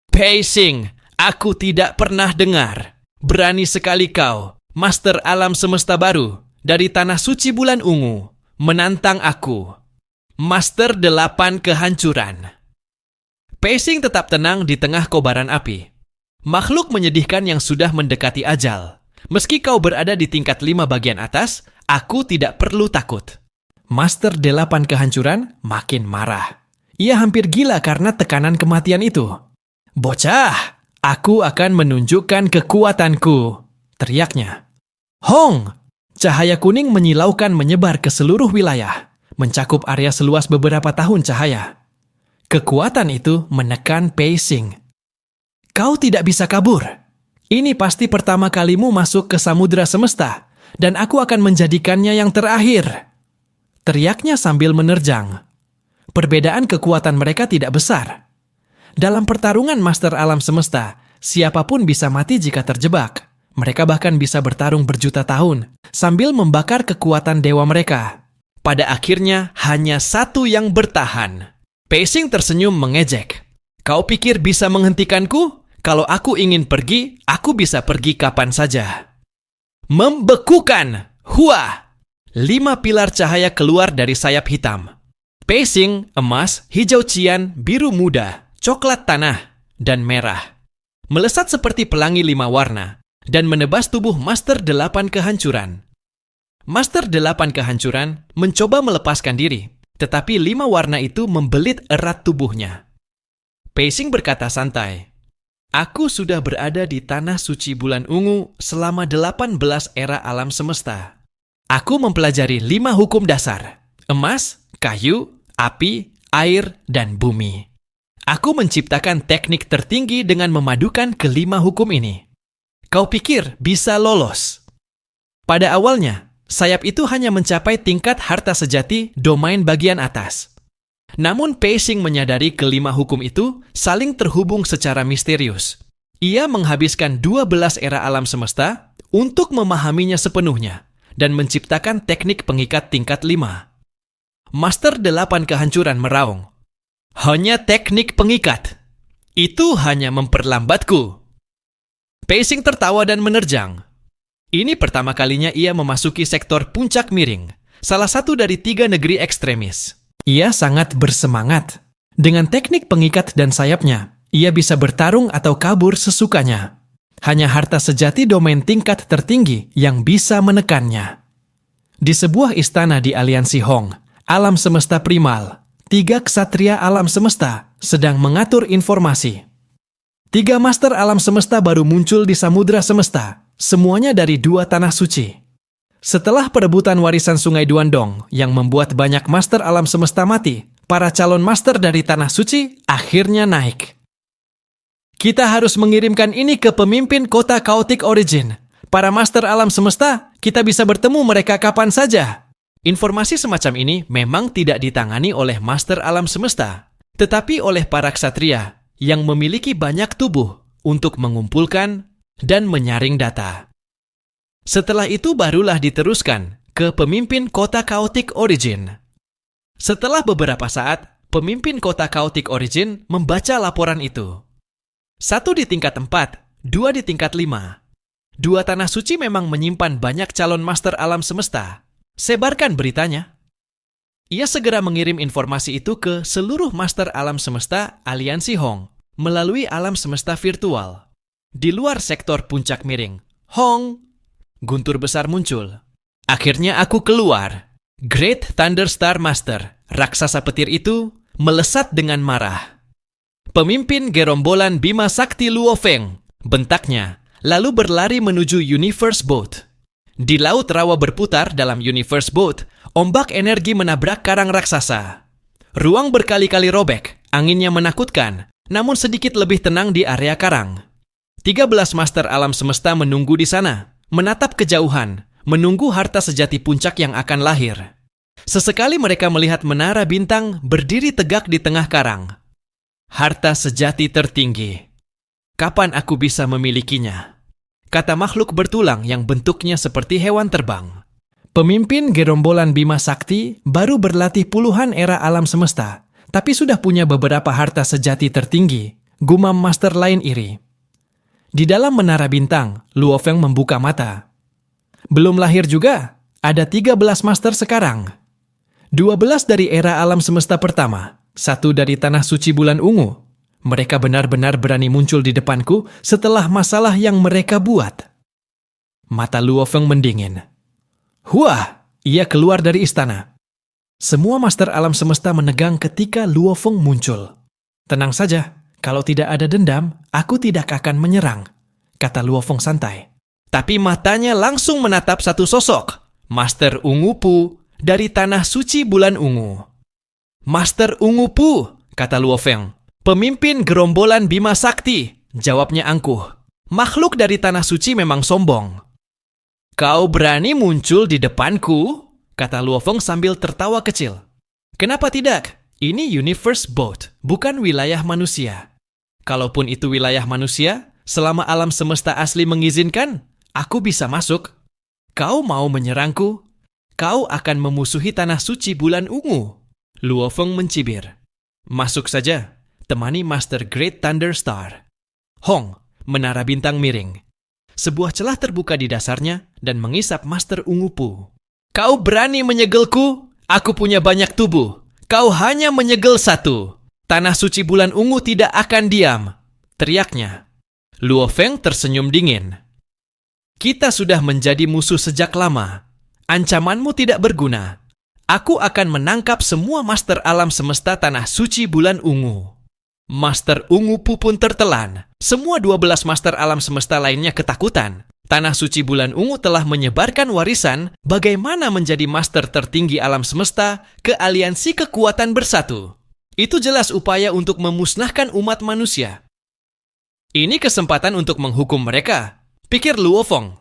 Pei Xing, aku tidak pernah dengar. Berani sekali kau, Master Alam Semesta Baru, dari Tanah Suci Bulan Ungu, menantang aku. Master 8 Kehancuran. Pei Xing tetap tenang di tengah kobaran api. Makhluk menyedihkan yang sudah mendekati ajal. Meski kau berada di tingkat 5 bagian atas, aku tidak perlu takut. Master 8 Kehancuran makin marah. Ia hampir gila karena tekanan kematian itu. Bocah, aku akan menunjukkan kekuatanku, teriaknya. Hong! Cahaya kuning menyilaukan menyebar ke seluruh wilayah, mencakup area seluas beberapa tahun cahaya. Kekuatan itu menekan Pei Xing. Kau tidak bisa kabur. Ini pasti pertama kalimu masuk ke samudera semesta, dan aku akan menjadikannya yang terakhir. Teriaknya sambil menerjang. Perbedaan kekuatan mereka tidak besar. Dalam pertarungan Master Alam Semesta, siapapun bisa mati jika terjebak. Mereka bahkan bisa bertarung berjuta tahun, sambil membakar kekuatan dewa mereka. Pada akhirnya, hanya satu yang bertahan. Pei Xing tersenyum mengejek. Kau pikir bisa menghentikanku? Kalau aku ingin pergi, aku bisa pergi kapan saja. Membekukan! Hua! 5 pilar cahaya keluar dari sayap hitam. Pei Xing, emas, hijau cian, biru muda, coklat tanah, dan merah. Melesat seperti pelangi 5 warna, dan menebas tubuh Master 8 Kehancuran. Master 8 Kehancuran mencoba melepaskan diri, tetapi 5 warna itu membelit erat tubuhnya. Pei Xing berkata santai, aku sudah berada di Tanah Suci Bulan Ungu selama 18 era alam semesta. Aku mempelajari 5 hukum dasar, emas, kayu, api, air, dan bumi. Aku menciptakan teknik tertinggi dengan memadukan ke-5 hukum ini. Kau pikir bisa lolos? Pada awalnya, sayap itu hanya mencapai tingkat harta sejati domain bagian atas. Namun Pei Xing menyadari ke-5 hukum itu saling terhubung secara misterius. Ia menghabiskan 12 era alam semesta untuk memahaminya sepenuhnya dan menciptakan teknik pengikat tingkat 5. Master 8 Kehancuran meraung. Hanya teknik pengikat. Itu hanya memperlambatku. Pei Xing tertawa dan menerjang. Ini pertama kalinya ia memasuki sektor puncak miring, salah satu dari 3 negeri ekstremis. Ia sangat bersemangat. Dengan teknik pengikat dan sayapnya, ia bisa bertarung atau kabur sesukanya. Hanya harta sejati domain tingkat tertinggi yang bisa menekannya. Di sebuah istana di aliansi Hong, alam semesta primal, 3 ksatria alam semesta sedang mengatur informasi. 3 master alam semesta baru muncul di samudera semesta, semuanya dari 2 tanah suci. Setelah perebutan warisan Sungai Duandong yang membuat banyak master alam semesta mati, para calon master dari tanah suci akhirnya naik. Kita harus mengirimkan ini ke pemimpin kota Chaotic Origin. Para master alam semesta, kita bisa bertemu mereka kapan saja. Informasi semacam ini memang tidak ditangani oleh master alam semesta, tetapi oleh para ksatria yang memiliki banyak tubuh untuk mengumpulkan dan menyaring data. Setelah itu barulah diteruskan ke pemimpin kota Chaotic Origin. Setelah beberapa saat, pemimpin kota Chaotic Origin membaca laporan itu. 1 di tingkat 4, 2 di tingkat 5. 2 tanah suci memang menyimpan banyak calon master alam semesta. Sebarkan beritanya. Ia segera mengirim informasi itu ke seluruh master alam semesta aliansi Hong melalui alam semesta virtual. Di luar sektor puncak miring, Hong, guntur besar muncul. Akhirnya aku keluar. Great Thunderstar Master, raksasa petir itu, melesat dengan marah. Pemimpin gerombolan Bima Sakti Luo Feng, bentaknya, lalu berlari menuju Universe Boat. Di laut rawa berputar dalam Universe Boat, ombak energi menabrak karang raksasa. Ruang berkali-kali robek, anginnya menakutkan, namun sedikit lebih tenang di area karang. 13 master alam semesta menunggu di sana, menatap kejauhan, menunggu harta sejati puncak yang akan lahir. Sesekali mereka melihat menara bintang berdiri tegak di tengah karang. Harta sejati tertinggi. Kapan aku bisa memilikinya? Kata makhluk bertulang yang bentuknya seperti hewan terbang. Pemimpin gerombolan Bima Sakti baru berlatih puluhan era alam semesta tapi sudah punya beberapa harta sejati tertinggi, gumam master lain iri. Di dalam menara bintang, Luo Feng membuka mata. Belum lahir juga, ada 13 master sekarang. 12 dari era alam semesta pertama, 1 dari tanah suci bulan ungu. Mereka benar-benar berani muncul di depanku setelah masalah yang mereka buat. Mata Luo Feng mendingin. Wah, ia keluar dari istana. Semua master alam semesta menegang ketika Luo Feng muncul. Tenang saja, kalau tidak ada dendam, aku tidak akan menyerang, kata Luo Feng santai. Tapi matanya langsung menatap satu sosok, Master Ungu Pu dari tanah suci bulan ungu. Master Ungu Pu, kata Luo Feng. Pemimpin gerombolan Bima Sakti, jawabnya angkuh. Makhluk dari tanah suci memang sombong. Kau berani muncul di depanku? Kata Luo Feng sambil tertawa kecil. Kenapa tidak? Ini universe boat, bukan wilayah manusia. Kalaupun itu wilayah manusia, selama alam semesta asli mengizinkan, aku bisa masuk. Kau mau menyerangku? Kau akan memusuhi tanah suci bulan ungu. Luo Feng mencibir. Masuk saja, temani Master Great Thunder Star. Hong, menara bintang miring. Sebuah celah terbuka di dasarnya dan mengisap Master Ungu Pu. Kau berani menyegelku? Aku punya banyak tubuh. Kau hanya menyegel satu. Tanah suci bulan ungu tidak akan diam, teriaknya. Luo Feng tersenyum dingin. Kita sudah menjadi musuh sejak lama. Ancamanmu tidak berguna. Aku akan menangkap semua master alam semesta tanah suci bulan ungu. Master Ungu Pu pun tertelan. Semua 12 master alam semesta lainnya ketakutan. Tanah suci bulan ungu telah menyebarkan warisan bagaimana menjadi master tertinggi alam semesta ke aliansi kekuatan bersatu. Itu jelas upaya untuk memusnahkan umat manusia. Ini kesempatan untuk menghukum mereka, pikir Luo Feng.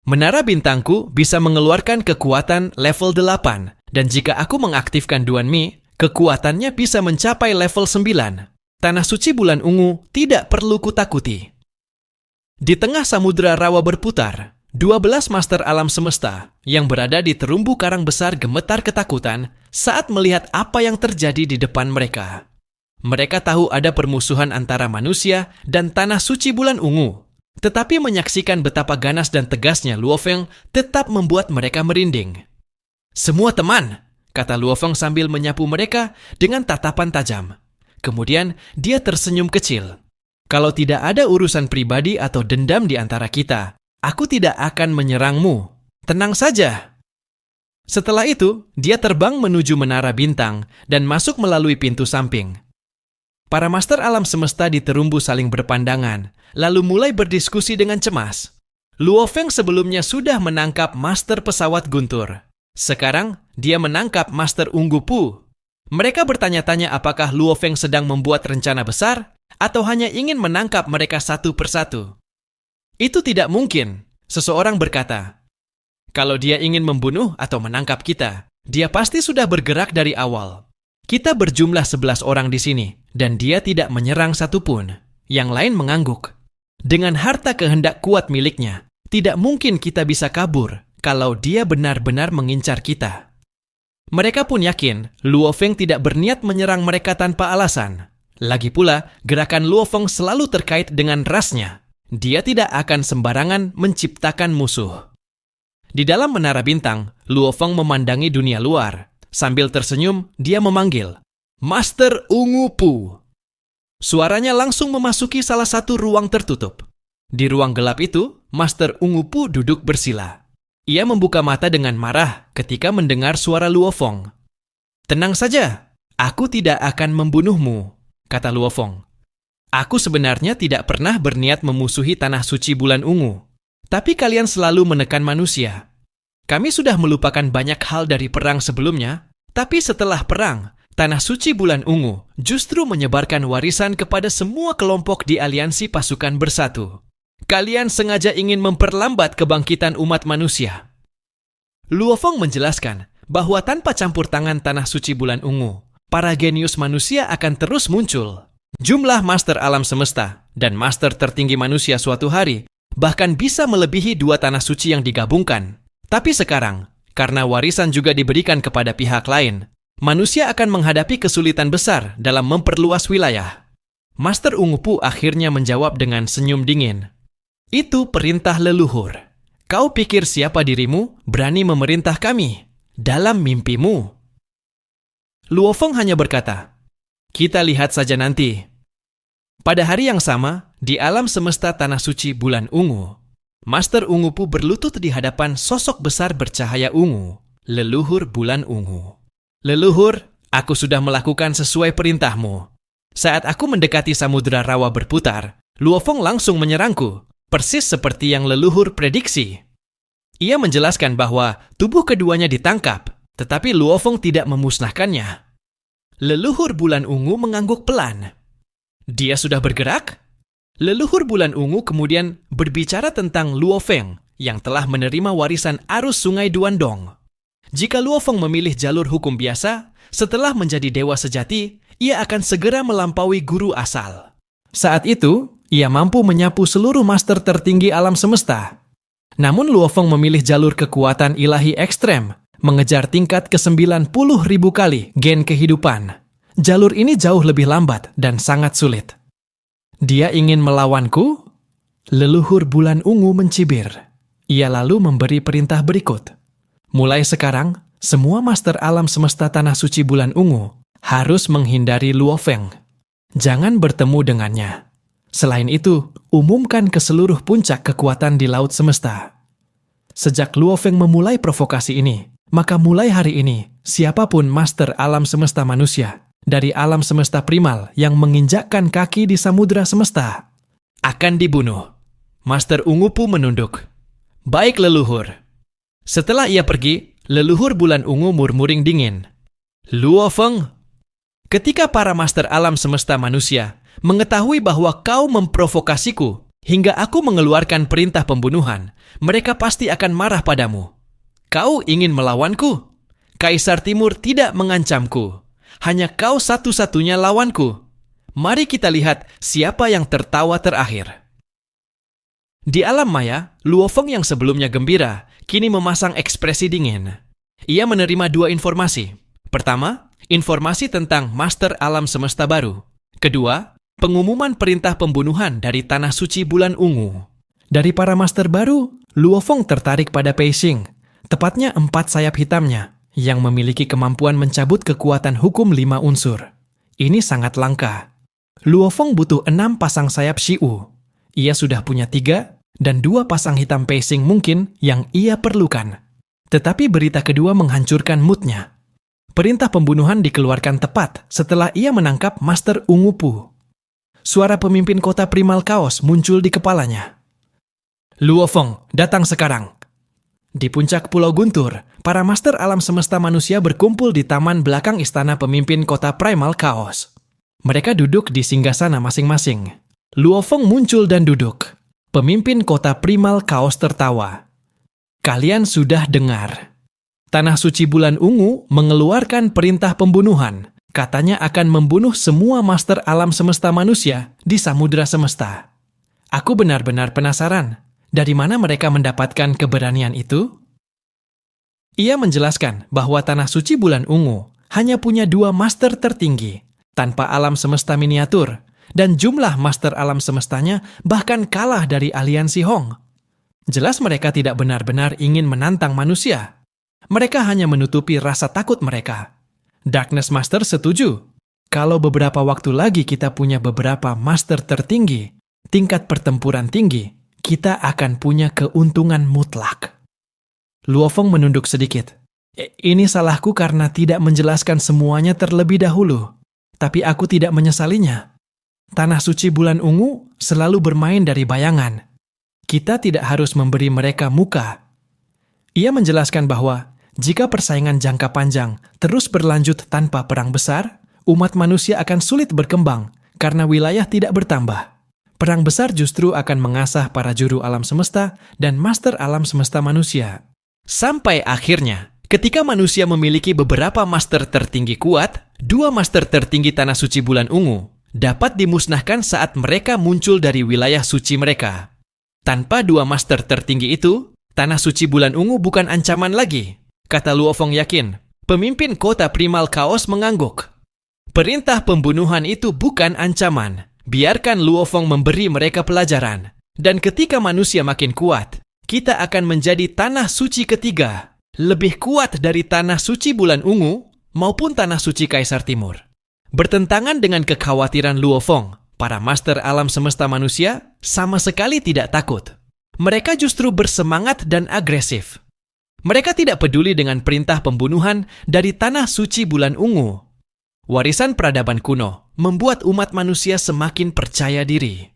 Menara bintangku bisa mengeluarkan kekuatan level 8, dan jika aku mengaktifkan Duan Mi, kekuatannya bisa mencapai level 9. Tanah suci bulan ungu tidak perlu kutakuti. Di tengah samudera rawa berputar, 12 master alam semesta yang berada di terumbu karang besar gemetar ketakutan saat melihat apa yang terjadi di depan mereka. Mereka tahu ada permusuhan antara manusia dan tanah suci bulan ungu. Tetapi menyaksikan betapa ganas dan tegasnya Luo Feng tetap membuat mereka merinding. Semua teman, kata Luo Feng sambil menyapu mereka dengan tatapan tajam. Kemudian dia tersenyum kecil. Kalau tidak ada urusan pribadi atau dendam di antara kita, aku tidak akan menyerangmu. Tenang saja. Setelah itu, dia terbang menuju menara bintang dan masuk melalui pintu samping. Para master alam semesta di terumbu saling berpandangan, lalu mulai berdiskusi dengan cemas. Luo Feng sebelumnya sudah menangkap master pesawat guntur. Sekarang, dia menangkap Master Ungu Pu. Mereka bertanya-tanya apakah Luo Feng sedang membuat rencana besar atau hanya ingin menangkap mereka satu persatu. Itu tidak mungkin, seseorang berkata. Kalau dia ingin membunuh atau menangkap kita, dia pasti sudah bergerak dari awal. Kita berjumlah 11 orang di sini, dan dia tidak menyerang satupun. Yang lain mengangguk. Dengan harta kehendak kuat miliknya, tidak mungkin kita bisa kabur kalau dia benar-benar mengincar kita. Mereka pun yakin Luo Feng tidak berniat menyerang mereka tanpa alasan. Lagi pula, gerakan Luo Feng selalu terkait dengan rasnya. Dia tidak akan sembarangan menciptakan musuh. Di dalam menara bintang, Luo Feng memandangi dunia luar. Sambil tersenyum, dia memanggil, Master Ungu Pu. Suaranya langsung memasuki salah satu ruang tertutup. Di ruang gelap itu, Master Ungu Pu duduk bersila. Ia membuka mata dengan marah ketika mendengar suara Luo Feng. Tenang saja, aku tidak akan membunuhmu, kata Luo Feng. Aku sebenarnya tidak pernah berniat memusuhi tanah suci bulan ungu. Tapi kalian selalu menekan manusia. Kami sudah melupakan banyak hal dari perang sebelumnya, tapi setelah perang, tanah suci bulan ungu justru menyebarkan warisan kepada semua kelompok di aliansi pasukan bersatu. Kalian sengaja ingin memperlambat kebangkitan umat manusia. Luo Feng menjelaskan bahwa tanpa campur tangan tanah suci bulan ungu, para genius manusia akan terus muncul. Jumlah master alam semesta dan master tertinggi manusia suatu hari bahkan bisa melebihi 2 tanah suci yang digabungkan. Tapi sekarang, karena warisan juga diberikan kepada pihak lain, manusia akan menghadapi kesulitan besar dalam memperluas wilayah. Master Ungu Pu akhirnya menjawab dengan senyum dingin. Itu perintah leluhur. Kau pikir siapa dirimu berani memerintah kami? Dalam mimpimu. Luo Feng hanya berkata, kita lihat saja nanti. Pada hari yang sama, di alam semesta tanah suci bulan ungu, Master Ungu Pu berlutut di hadapan sosok besar bercahaya ungu, leluhur bulan ungu. Leluhur, aku sudah melakukan sesuai perintahmu. Saat aku mendekati samudera rawa berputar, Luo Feng langsung menyerangku, persis seperti yang leluhur prediksi. Ia menjelaskan bahwa tubuh keduanya ditangkap, tetapi Luo Feng tidak memusnahkannya. Leluhur bulan ungu mengangguk pelan. Dia sudah bergerak? Leluhur bulan ungu kemudian berbicara tentang Luo Feng yang telah menerima warisan arus sungai Duandong. Jika Luo Feng memilih jalur hukum biasa, setelah menjadi dewa sejati, ia akan segera melampaui guru asal. Saat itu, ia mampu menyapu seluruh master tertinggi alam semesta. Namun Luo Feng memilih jalur kekuatan ilahi ekstrem, mengejar tingkat ke-90.000 kali gen kehidupan. Jalur ini jauh lebih lambat dan sangat sulit. Dia ingin melawanku? Leluhur bulan ungu mencibir. Ia lalu memberi perintah berikut. Mulai sekarang, semua master alam semesta tanah suci bulan ungu harus menghindari Luo Feng. Jangan bertemu dengannya. Selain itu, umumkan ke seluruh puncak kekuatan di laut semesta. Sejak Luo Feng memulai provokasi ini, maka mulai hari ini, siapapun master alam semesta manusia dari alam semesta primal yang menginjakkan kaki di samudera semesta akan dibunuh. Master Ungu Pu menunduk. Baik leluhur. Setelah ia pergi, leluhur bulan ungu murmuring dingin. Luo Feng, ketika para master alam semesta manusia mengetahui bahwa kau memprovokasiku hingga aku mengeluarkan perintah pembunuhan, mereka pasti akan marah padamu. Kau ingin melawanku? Kaisar Timur tidak mengancamku. Hanya kau satu-satunya lawanku. Mari kita lihat siapa yang tertawa terakhir. Di alam maya, Luo Feng yang sebelumnya gembira, kini memasang ekspresi dingin. Ia menerima dua informasi. Pertama, informasi tentang master alam semesta baru. Kedua, pengumuman perintah pembunuhan dari tanah suci bulan ungu. Dari para master baru, Luo Feng tertarik pada Pei Xing, tepatnya 4 sayap hitamnya, yang memiliki kemampuan mencabut kekuatan hukum 5 unsur. Ini sangat langka. Luo Feng butuh 6 pasang sayap Shiwu. Ia sudah punya 3, dan 2 pasang hitam Pei Xing mungkin yang ia perlukan. Tetapi berita kedua menghancurkan moodnya. Perintah pembunuhan dikeluarkan tepat setelah ia menangkap Master Ungu Pu. Suara pemimpin kota Primal Chaos muncul di kepalanya. Luo Feng, datang sekarang. Di puncak Pulau Guntur, para master alam semesta manusia berkumpul di taman belakang istana pemimpin kota Primal Chaos. Mereka duduk di singgasana masing-masing. Luo Feng muncul dan duduk. Pemimpin kota Primal Chaos tertawa. Kalian sudah dengar. Tanah suci bulan ungu mengeluarkan perintah pembunuhan. Katanya akan membunuh semua master alam semesta manusia di samudera semesta. Aku benar-benar penasaran. Dari mana mereka mendapatkan keberanian itu? Ia menjelaskan bahwa tanah suci bulan ungu hanya punya 2 master tertinggi, tanpa alam semesta miniatur, dan jumlah master alam semestanya bahkan kalah dari aliansi Hong. Jelas mereka tidak benar-benar ingin menantang manusia. Mereka hanya menutupi rasa takut mereka. Darkness Master setuju. Kalau beberapa waktu lagi kita punya beberapa master tertinggi, tingkat pertempuran tinggi, kita akan punya keuntungan mutlak. Luo Feng menunduk sedikit. Ini salahku karena tidak menjelaskan semuanya terlebih dahulu. Tapi aku tidak menyesalinya. Tanah suci bulan ungu selalu bermain dari bayangan. Kita tidak harus memberi mereka muka. Ia menjelaskan bahwa jika persaingan jangka panjang terus berlanjut tanpa perang besar, umat manusia akan sulit berkembang karena wilayah tidak bertambah. Perang besar justru akan mengasah para juru alam semesta dan master alam semesta manusia. Sampai akhirnya, ketika manusia memiliki beberapa master tertinggi kuat, 2 master tertinggi tanah suci bulan ungu dapat dimusnahkan saat mereka muncul dari wilayah suci mereka. Tanpa 2 master tertinggi itu, tanah suci bulan ungu bukan ancaman lagi. Kata Luo Feng yakin, Pemimpin kota primal kaos mengangguk. Perintah pembunuhan itu bukan ancaman. Biarkan Luo Feng memberi mereka pelajaran. Dan ketika manusia makin kuat, kita akan menjadi tanah suci ketiga. Lebih kuat dari tanah suci bulan ungu maupun tanah suci Kaisar Timur. Bertentangan dengan kekhawatiran Luo Feng, para master alam semesta manusia sama sekali tidak takut. Mereka justru bersemangat dan agresif. Mereka tidak peduli dengan perintah pembunuhan dari tanah suci bulan ungu. Warisan peradaban kuno membuat umat manusia semakin percaya diri.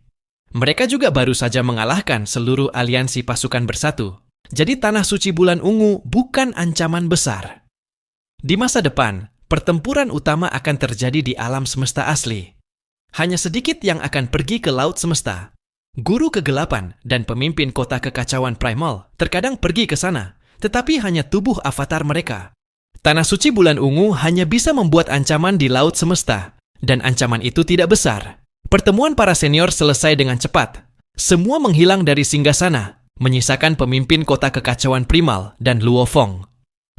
Mereka juga baru saja mengalahkan seluruh aliansi pasukan bersatu. Jadi tanah suci bulan ungu bukan ancaman besar. Di masa depan, pertempuran utama akan terjadi di alam semesta asli. Hanya sedikit yang akan pergi ke laut semesta. Guru kegelapan dan pemimpin kota kekacauan primal terkadang pergi ke sana, tetapi hanya tubuh avatar mereka. Tanah suci bulan ungu hanya bisa membuat ancaman di laut semesta, dan ancaman itu tidak besar. Pertemuan para senior selesai dengan cepat. Semua menghilang dari singgasana, menyisakan pemimpin kota kekacauan primal dan Luo Feng.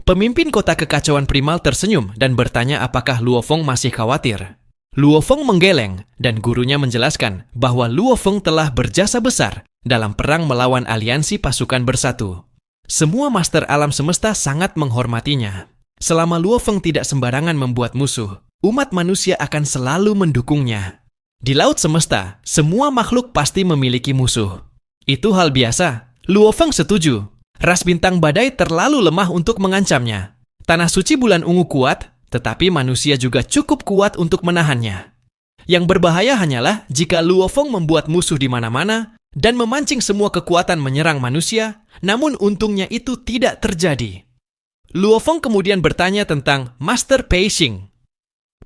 Pemimpin kota kekacauan primal tersenyum dan bertanya apakah Luo Feng masih khawatir. Luo Feng menggeleng dan gurunya menjelaskan bahwa Luo Feng telah berjasa besar dalam perang melawan aliansi pasukan bersatu. Semua master alam semesta sangat menghormatinya. Selama Luo Feng tidak sembarangan membuat musuh, umat manusia akan selalu mendukungnya. Di laut semesta, semua makhluk pasti memiliki musuh. Itu hal biasa. Luo Feng setuju. Ras bintang badai terlalu lemah untuk mengancamnya. Tanah suci bulan ungu kuat, tetapi manusia juga cukup kuat untuk menahannya. Yang berbahaya hanyalah jika Luo Feng membuat musuh di mana-mana dan memancing semua kekuatan menyerang manusia, namun untungnya itu tidak terjadi. Luo Feng kemudian bertanya tentang Master Pei Xing.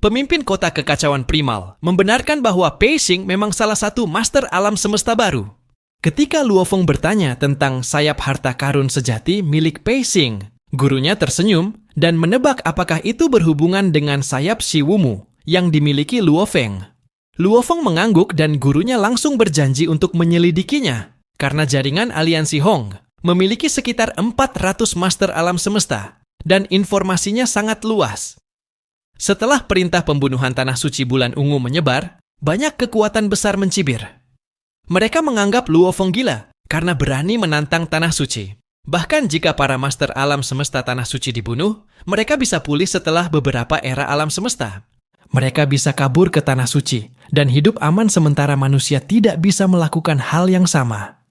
Pemimpin kota kekacauan primal membenarkan bahwa Pei Xing memang salah satu master alam semesta baru. Ketika Luo Feng bertanya tentang sayap harta karun sejati milik Pei Xing, gurunya tersenyum dan menebak apakah itu berhubungan dengan sayap Si Wumu yang dimiliki Luo Feng. Luo Feng mengangguk dan gurunya langsung berjanji untuk menyelidikinya karena jaringan aliansi Hong memiliki sekitar 400 master alam semesta, dan informasinya sangat luas. Setelah perintah pembunuhan tanah suci bulan ungu menyebar, banyak kekuatan besar mencibir. Mereka menganggap Luo Feng gila karena berani menantang tanah suci. Bahkan jika para master alam semesta tanah suci dibunuh, mereka bisa pulih setelah beberapa era alam semesta. Mereka bisa kabur ke tanah suci dan hidup aman sementara manusia tidak bisa melakukan hal yang sama.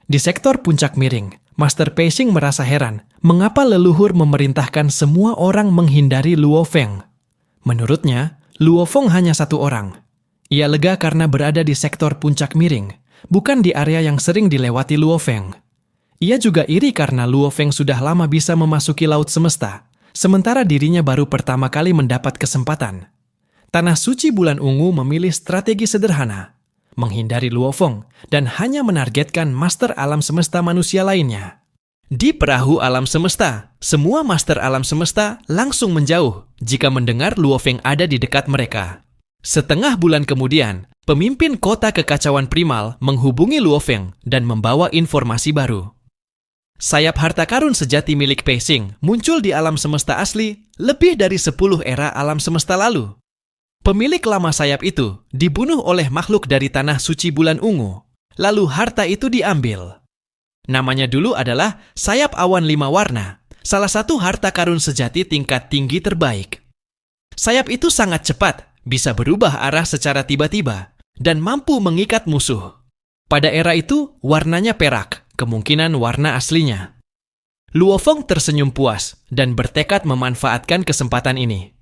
Di sektor puncak miring, Master Pei Xing merasa heran mengapa leluhur memerintahkan semua orang menghindari Luo Feng. Menurutnya, Luo Feng hanya satu orang. Ia lega karena berada di sektor puncak miring, bukan di area yang sering dilewati Luo Feng. Ia juga iri karena Luo Feng sudah lama bisa memasuki laut semesta, sementara dirinya baru pertama kali mendapat kesempatan. Tanah suci bulan ungu memilih strategi sederhana, menghindari Luo Feng dan hanya menargetkan master alam semesta manusia lainnya. Di perahu alam semesta, semua master alam semesta langsung menjauh jika mendengar Luo Feng ada di dekat mereka. Setengah bulan kemudian, pemimpin kota kekacauan primal menghubungi Luo Feng dan membawa informasi baru. Sayap harta karun sejati milik Pei Xing muncul di alam semesta asli lebih dari 10 era alam semesta lalu. Pemilik lama sayap itu dibunuh oleh makhluk dari tanah suci bulan ungu. Lalu harta itu diambil. Namanya dulu adalah sayap awan 5 warna, salah satu harta karun sejati tingkat tinggi terbaik. Sayap itu sangat cepat, bisa berubah arah secara tiba-tiba, dan mampu mengikat musuh. Pada era itu, warnanya perak, kemungkinan warna aslinya. Luo Feng tersenyum puas dan bertekad memanfaatkan kesempatan ini.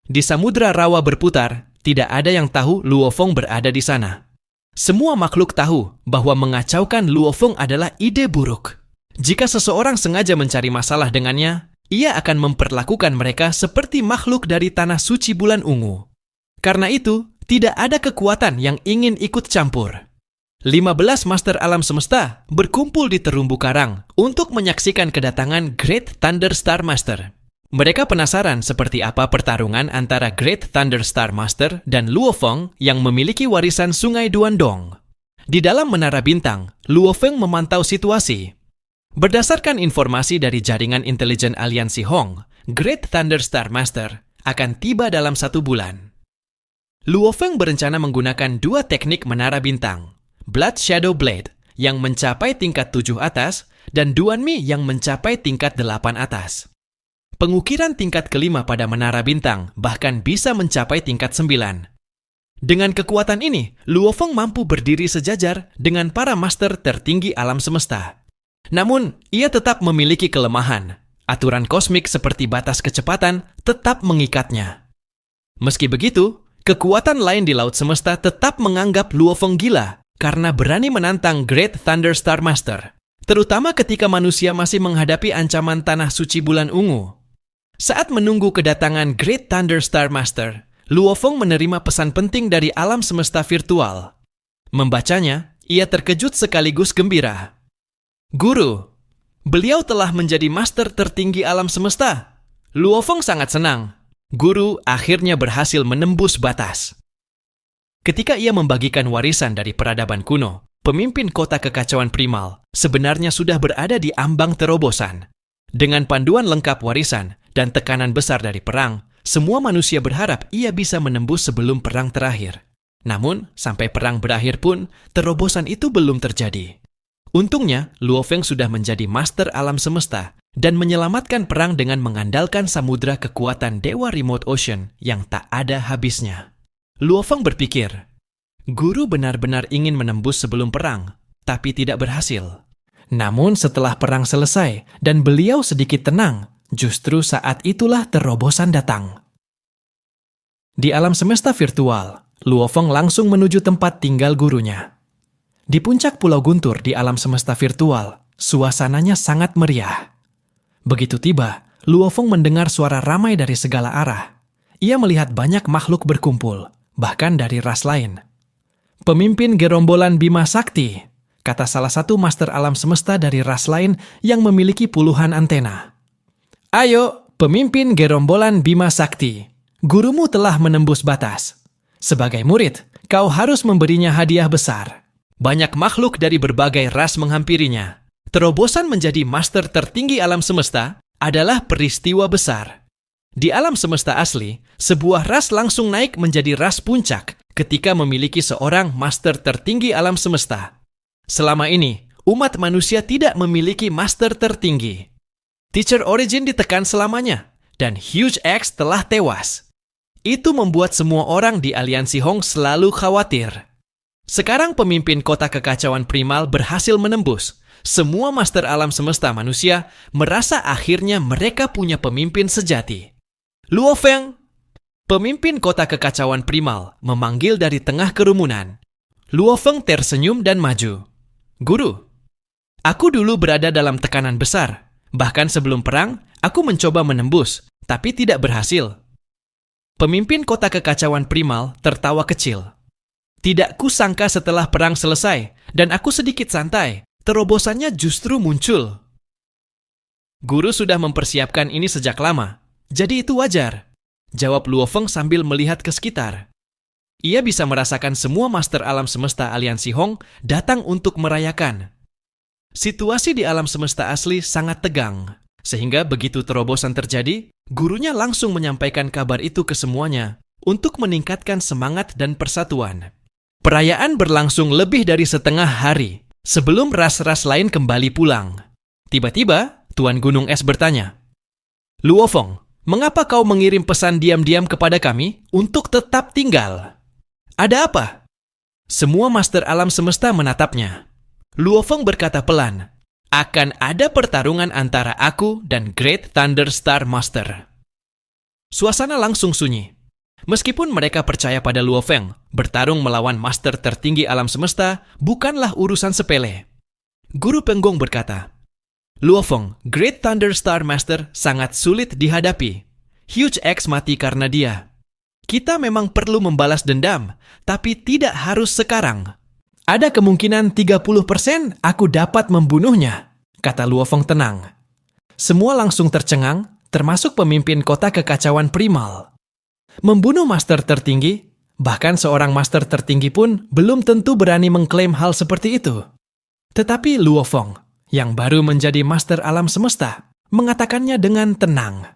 Di samudra rawa berputar, tidak ada yang tahu Luo Feng berada di sana. Semua makhluk tahu bahwa mengacaukan Luo Feng adalah ide buruk. Jika seseorang sengaja mencari masalah dengannya, ia akan memperlakukan mereka seperti makhluk dari tanah suci bulan ungu. Karena itu, tidak ada kekuatan yang ingin ikut campur. 15 master alam semesta berkumpul di terumbu karang untuk menyaksikan kedatangan Great Thunder Star Master. Mereka penasaran seperti apa pertarungan antara Great Thunder Star Master dan Luo Feng yang memiliki warisan sungai Duandong. Di dalam menara bintang, Luo Feng memantau situasi. Berdasarkan informasi dari jaringan intelijen aliansi Hong, Great Thunderstar Master, akan tiba dalam 1 bulan. Luo Feng berencana menggunakan 2 teknik menara bintang, Blood Shadow Blade yang mencapai tingkat 7 atas dan Duan Mi yang mencapai tingkat 8 atas. Pengukiran tingkat kelima pada menara bintang bahkan bisa mencapai tingkat 9. Dengan kekuatan ini, Luo Feng mampu berdiri sejajar dengan para master tertinggi alam semesta. Namun, ia tetap memiliki kelemahan. Aturan kosmik seperti batas kecepatan tetap mengikatnya. Meski begitu, kekuatan lain di laut semesta tetap menganggap Luo Feng gila karena berani menantang Great Thunderstar Master, terutama ketika manusia masih menghadapi ancaman tanah suci bulan ungu. Saat menunggu kedatangan Great Thunderstar Master, Luo Feng menerima pesan penting dari alam semesta virtual. Membacanya, ia terkejut sekaligus gembira. Guru, beliau telah menjadi master tertinggi alam semesta. Luo Feng sangat senang. Guru akhirnya berhasil menembus batas. Ketika ia membagikan warisan dari peradaban kuno, pemimpin kota kekacauan primal sebenarnya sudah berada di ambang terobosan. Dengan panduan lengkap warisan dan tekanan besar dari perang, semua manusia berharap ia bisa menembus sebelum perang terakhir. Namun, sampai perang berakhir pun, terobosan itu belum terjadi. Untungnya, Luo Feng sudah menjadi master alam semesta dan menyelamatkan perang dengan mengandalkan samudra kekuatan Dewa Remote Ocean yang tak ada habisnya. Luo Feng berpikir, guru benar-benar ingin menembus sebelum perang, tapi tidak berhasil. Namun setelah perang selesai dan beliau sedikit tenang, justru saat itulah terobosan datang. Di alam semesta virtual, Luo Feng langsung menuju tempat tinggal gurunya. Di puncak Pulau Guntur di alam semesta virtual, suasananya sangat meriah. Begitu tiba, Luo Feng mendengar suara ramai dari segala arah. Ia melihat banyak makhluk berkumpul, bahkan dari ras lain. Pemimpin gerombolan Bima Sakti, kata salah satu master alam semesta dari ras lain yang memiliki puluhan antena. Ayo, pemimpin gerombolan Bima Sakti, gurumu telah menembus batas. Sebagai murid, kau harus memberinya hadiah besar. Banyak makhluk dari berbagai ras menghampirinya. Terobosan menjadi master tertinggi alam semesta adalah peristiwa besar. Di alam semesta asli, sebuah ras langsung naik menjadi ras puncak ketika memiliki seorang master tertinggi alam semesta. Selama ini, umat manusia tidak memiliki master tertinggi. Teacher Origin ditekan selamanya, dan Huge X telah tewas. Itu membuat semua orang di Aliansi Hong selalu khawatir. Sekarang pemimpin kota kekacauan primal berhasil menembus. Semua master alam semesta manusia merasa akhirnya mereka punya pemimpin sejati. Luo Feng, pemimpin kota kekacauan primal, memanggil dari tengah kerumunan. Luo Feng tersenyum dan maju. Guru, aku dulu berada dalam tekanan besar. Bahkan sebelum perang, aku mencoba menembus, tapi tidak berhasil. Pemimpin kota kekacauan primal tertawa kecil. Tidak kusangka setelah perang selesai, dan aku sedikit santai, terobosannya justru muncul. Guru sudah mempersiapkan ini sejak lama, jadi itu wajar, jawab Luo Feng sambil melihat ke sekitar. Ia bisa merasakan semua master alam semesta Aliansi Hong datang untuk merayakan. Situasi di alam semesta asli sangat tegang, sehingga begitu terobosan terjadi, gurunya langsung menyampaikan kabar itu ke semuanya untuk meningkatkan semangat dan persatuan. Perayaan berlangsung lebih dari setengah hari sebelum ras-ras lain kembali pulang. Tiba-tiba, Tuan Gunung Es bertanya, Luo Feng, mengapa kau mengirim pesan diam-diam kepada kami untuk tetap tinggal? Ada apa? Semua master alam semesta menatapnya. Luo Feng berkata pelan, akan ada pertarungan antara aku dan Great Thunderstar Master. Suasana langsung sunyi. Meskipun mereka percaya pada Luo Feng, bertarung melawan master tertinggi alam semesta bukanlah urusan sepele. Guru Penggong berkata, Luo Feng, Great Thunderstar Master sangat sulit dihadapi. Huge X mati karena dia. Kita memang perlu membalas dendam, tapi tidak harus sekarang. Ada kemungkinan 30% aku dapat membunuhnya, kata Luo Feng tenang. Semua langsung tercengang, termasuk pemimpin kota kekacauan primal. Membunuh master tertinggi, bahkan seorang master tertinggi pun belum tentu berani mengklaim hal seperti itu. Tetapi Luo Feng, yang baru menjadi master alam semesta, mengatakannya dengan tenang.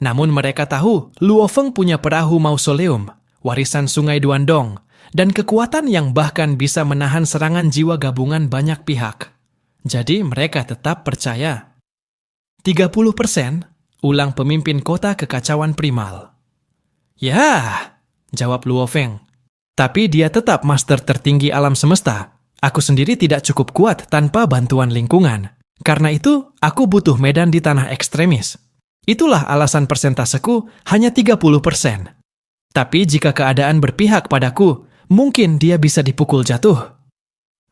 Namun mereka tahu Luo Feng punya perahu mausoleum, warisan sungai Duandong, dan kekuatan yang bahkan bisa menahan serangan jiwa gabungan banyak pihak. Jadi mereka tetap percaya. 30%, ulang pemimpin kota kekacauan primal. Ya, jawab Luo Feng. Tapi dia tetap master tertinggi alam semesta. Aku sendiri tidak cukup kuat tanpa bantuan lingkungan. Karena itu, aku butuh medan di tanah ekstremis. Itulah alasan persentaseku hanya 30%. Tapi jika keadaan berpihak padaku, mungkin dia bisa dipukul jatuh.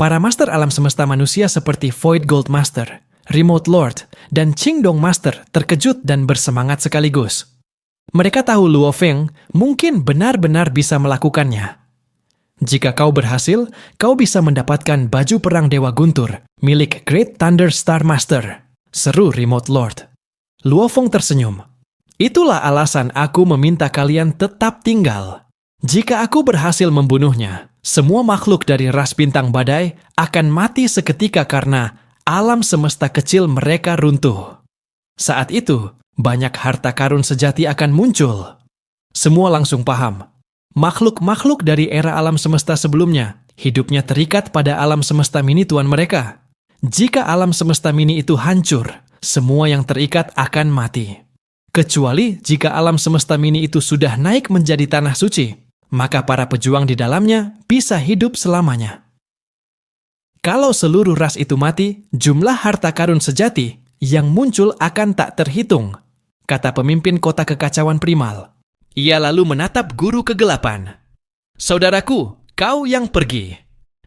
Para master alam semesta manusia seperti Void Gold Master, Remote Lord, dan Qingdong Master terkejut dan bersemangat sekaligus. Mereka tahu Luo Feng mungkin benar-benar bisa melakukannya. Jika kau berhasil, kau bisa mendapatkan baju perang Dewa Guntur milik Great Thunder Star Master, seru Remote Lord. Luo Feng tersenyum. Itulah alasan aku meminta kalian tetap tinggal. Jika aku berhasil membunuhnya, semua makhluk dari ras bintang badai akan mati seketika karena alam semesta kecil mereka runtuh. Saat itu, banyak harta karun sejati akan muncul. Semua langsung paham. Makhluk-makhluk dari era alam semesta sebelumnya, hidupnya terikat pada alam semesta mini tuan mereka. Jika alam semesta mini itu hancur, semua yang terikat akan mati. Kecuali jika alam semesta mini itu sudah naik menjadi tanah suci, maka para pejuang di dalamnya bisa hidup selamanya. Kalau seluruh ras itu mati, jumlah harta karun sejati yang muncul akan tak terhitung, kata pemimpin kota kekacauan primal. Ia lalu menatap guru kegelapan. Saudaraku, kau yang pergi.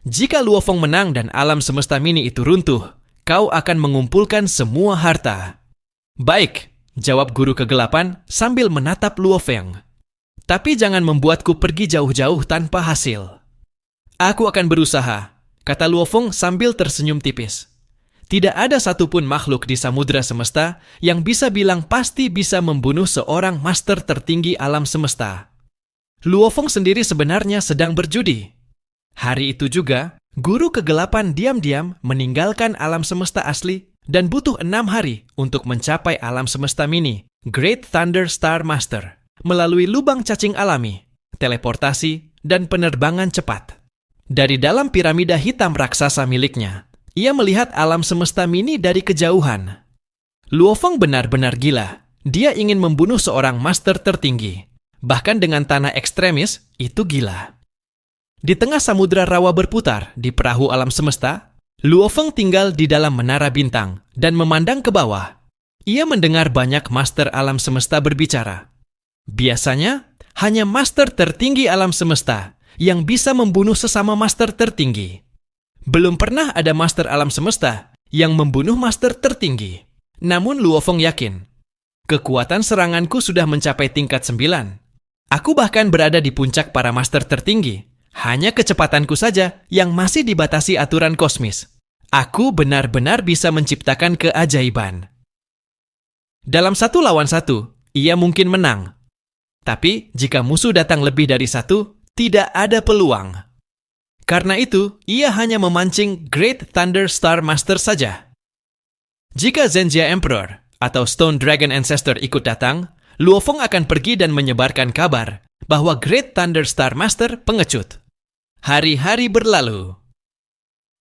Jika Luo Feng menang dan alam semesta mini itu runtuh, kau akan mengumpulkan semua harta. Baik, jawab guru kegelapan sambil menatap Luo Feng. Tapi jangan membuatku pergi jauh-jauh tanpa hasil. Aku akan berusaha, kata Luo Feng sambil tersenyum tipis. Tidak ada satupun makhluk di samudra semesta yang bisa bilang pasti bisa membunuh seorang master tertinggi alam semesta. Luo Feng sendiri sebenarnya sedang berjudi. Hari itu juga, guru kegelapan diam-diam meninggalkan alam semesta asli dan butuh 6 hari untuk mencapai alam semesta mini, Great Thunder Star Master, melalui lubang cacing alami, teleportasi, dan penerbangan cepat. Dari dalam piramida hitam raksasa miliknya, ia melihat alam semesta mini dari kejauhan. Luo Feng benar-benar gila. Dia ingin membunuh seorang master tertinggi. Bahkan dengan tanah ekstremis, itu gila. Di tengah samudra rawa berputar di perahu alam semesta, Luo Feng tinggal di dalam menara bintang dan memandang ke bawah. Ia mendengar banyak master alam semesta berbicara. Biasanya, hanya master tertinggi alam semesta yang bisa membunuh sesama master tertinggi. Belum pernah ada master alam semesta yang membunuh master tertinggi. Namun Luo Feng yakin, kekuatan seranganku sudah mencapai tingkat 9. Aku bahkan berada di puncak para master tertinggi. Hanya kecepatanku saja yang masih dibatasi aturan kosmis. Aku benar-benar bisa menciptakan keajaiban. Dalam 1 lawan 1, ia mungkin menang. Tapi jika musuh datang lebih dari 1, tidak ada peluang. Karena itu, ia hanya memancing Great Thunder Star Master saja. Jika Zenjia Emperor atau Stone Dragon Ancestor ikut datang, Luo Feng akan pergi dan menyebarkan kabar bahwa Great Thunder Star Master pengecut. Hari-hari berlalu.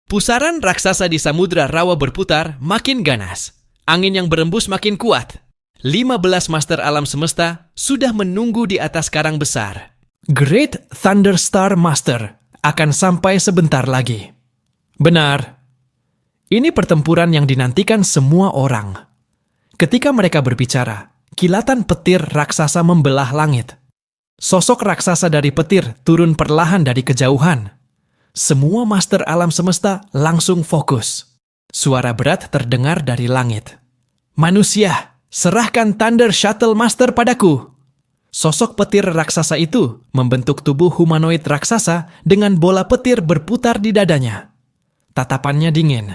Pusaran raksasa di samudra rawa berputar makin ganas. Angin yang berembus makin kuat. 15 master alam semesta sudah menunggu di atas karang besar. Great Thunder Star Master akan sampai sebentar lagi. Benar. Ini pertempuran yang dinantikan semua orang. Ketika mereka berbicara, kilatan petir raksasa membelah langit. Sosok raksasa dari petir turun perlahan dari kejauhan. Semua master alam semesta langsung fokus. Suara berat terdengar dari langit. Manusia, serahkan Thunder Shuttle Master padaku. Sosok petir raksasa itu membentuk tubuh humanoid raksasa dengan bola petir berputar di dadanya. Tatapannya dingin.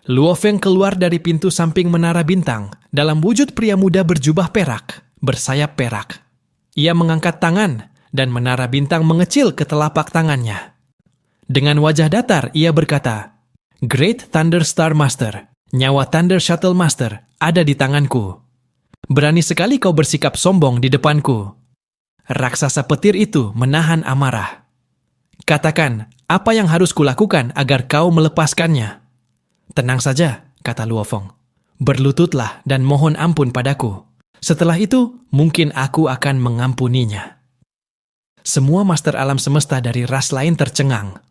Luo Feng keluar dari pintu samping menara bintang dalam wujud pria muda berjubah perak, bersayap perak. Ia mengangkat tangan dan menara bintang mengecil ke telapak tangannya. Dengan wajah datar, ia berkata, Great Thunder Star Master, nyawa Thunder Shuttle Master ada di tanganku. Berani sekali kau bersikap sombong di depanku. Raksasa petir itu menahan amarah. Katakan, apa yang harus kulakukan agar kau melepaskannya? Tenang saja, kata Luofeng. Berlututlah dan mohon ampun padaku. Setelah itu, mungkin aku akan mengampuninya. Semua master alam semesta dari ras lain tercengang.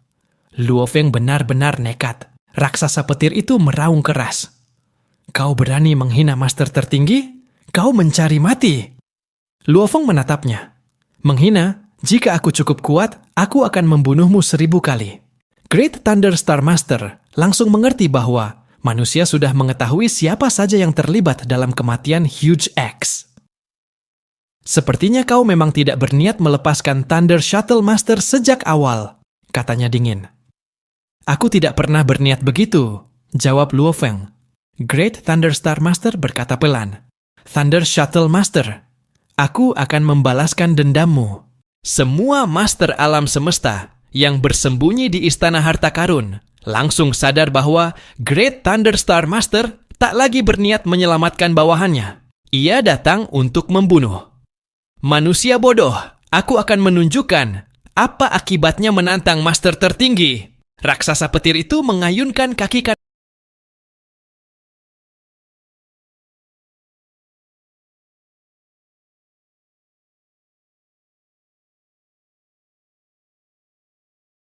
Luofeng benar-benar nekat. Raksasa petir itu meraung keras. Kau berani menghina master tertinggi? Kau mencari mati. Luofeng menatapnya. Menghina? Jika aku cukup kuat, aku akan membunuhmu 1000 kali. Great Thunder Star Master langsung mengerti bahwa manusia sudah mengetahui siapa saja yang terlibat dalam kematian Huge X. Sepertinya kau memang tidak berniat melepaskan Thunder Shuttle Master sejak awal, katanya dingin. Aku tidak pernah berniat begitu, jawab Luofeng. Great Thunder Star Master berkata pelan. Thunder Shuttle Master, aku akan membalaskan dendammu. Semua master alam semesta yang bersembunyi di Istana Harta Karun langsung sadar bahwa Great Thunder Star Master tak lagi berniat menyelamatkan bawahannya. Ia datang untuk membunuh. Manusia bodoh, aku akan menunjukkan apa akibatnya menantang master tertinggi. Raksasa petir itu mengayunkan kaki kanan.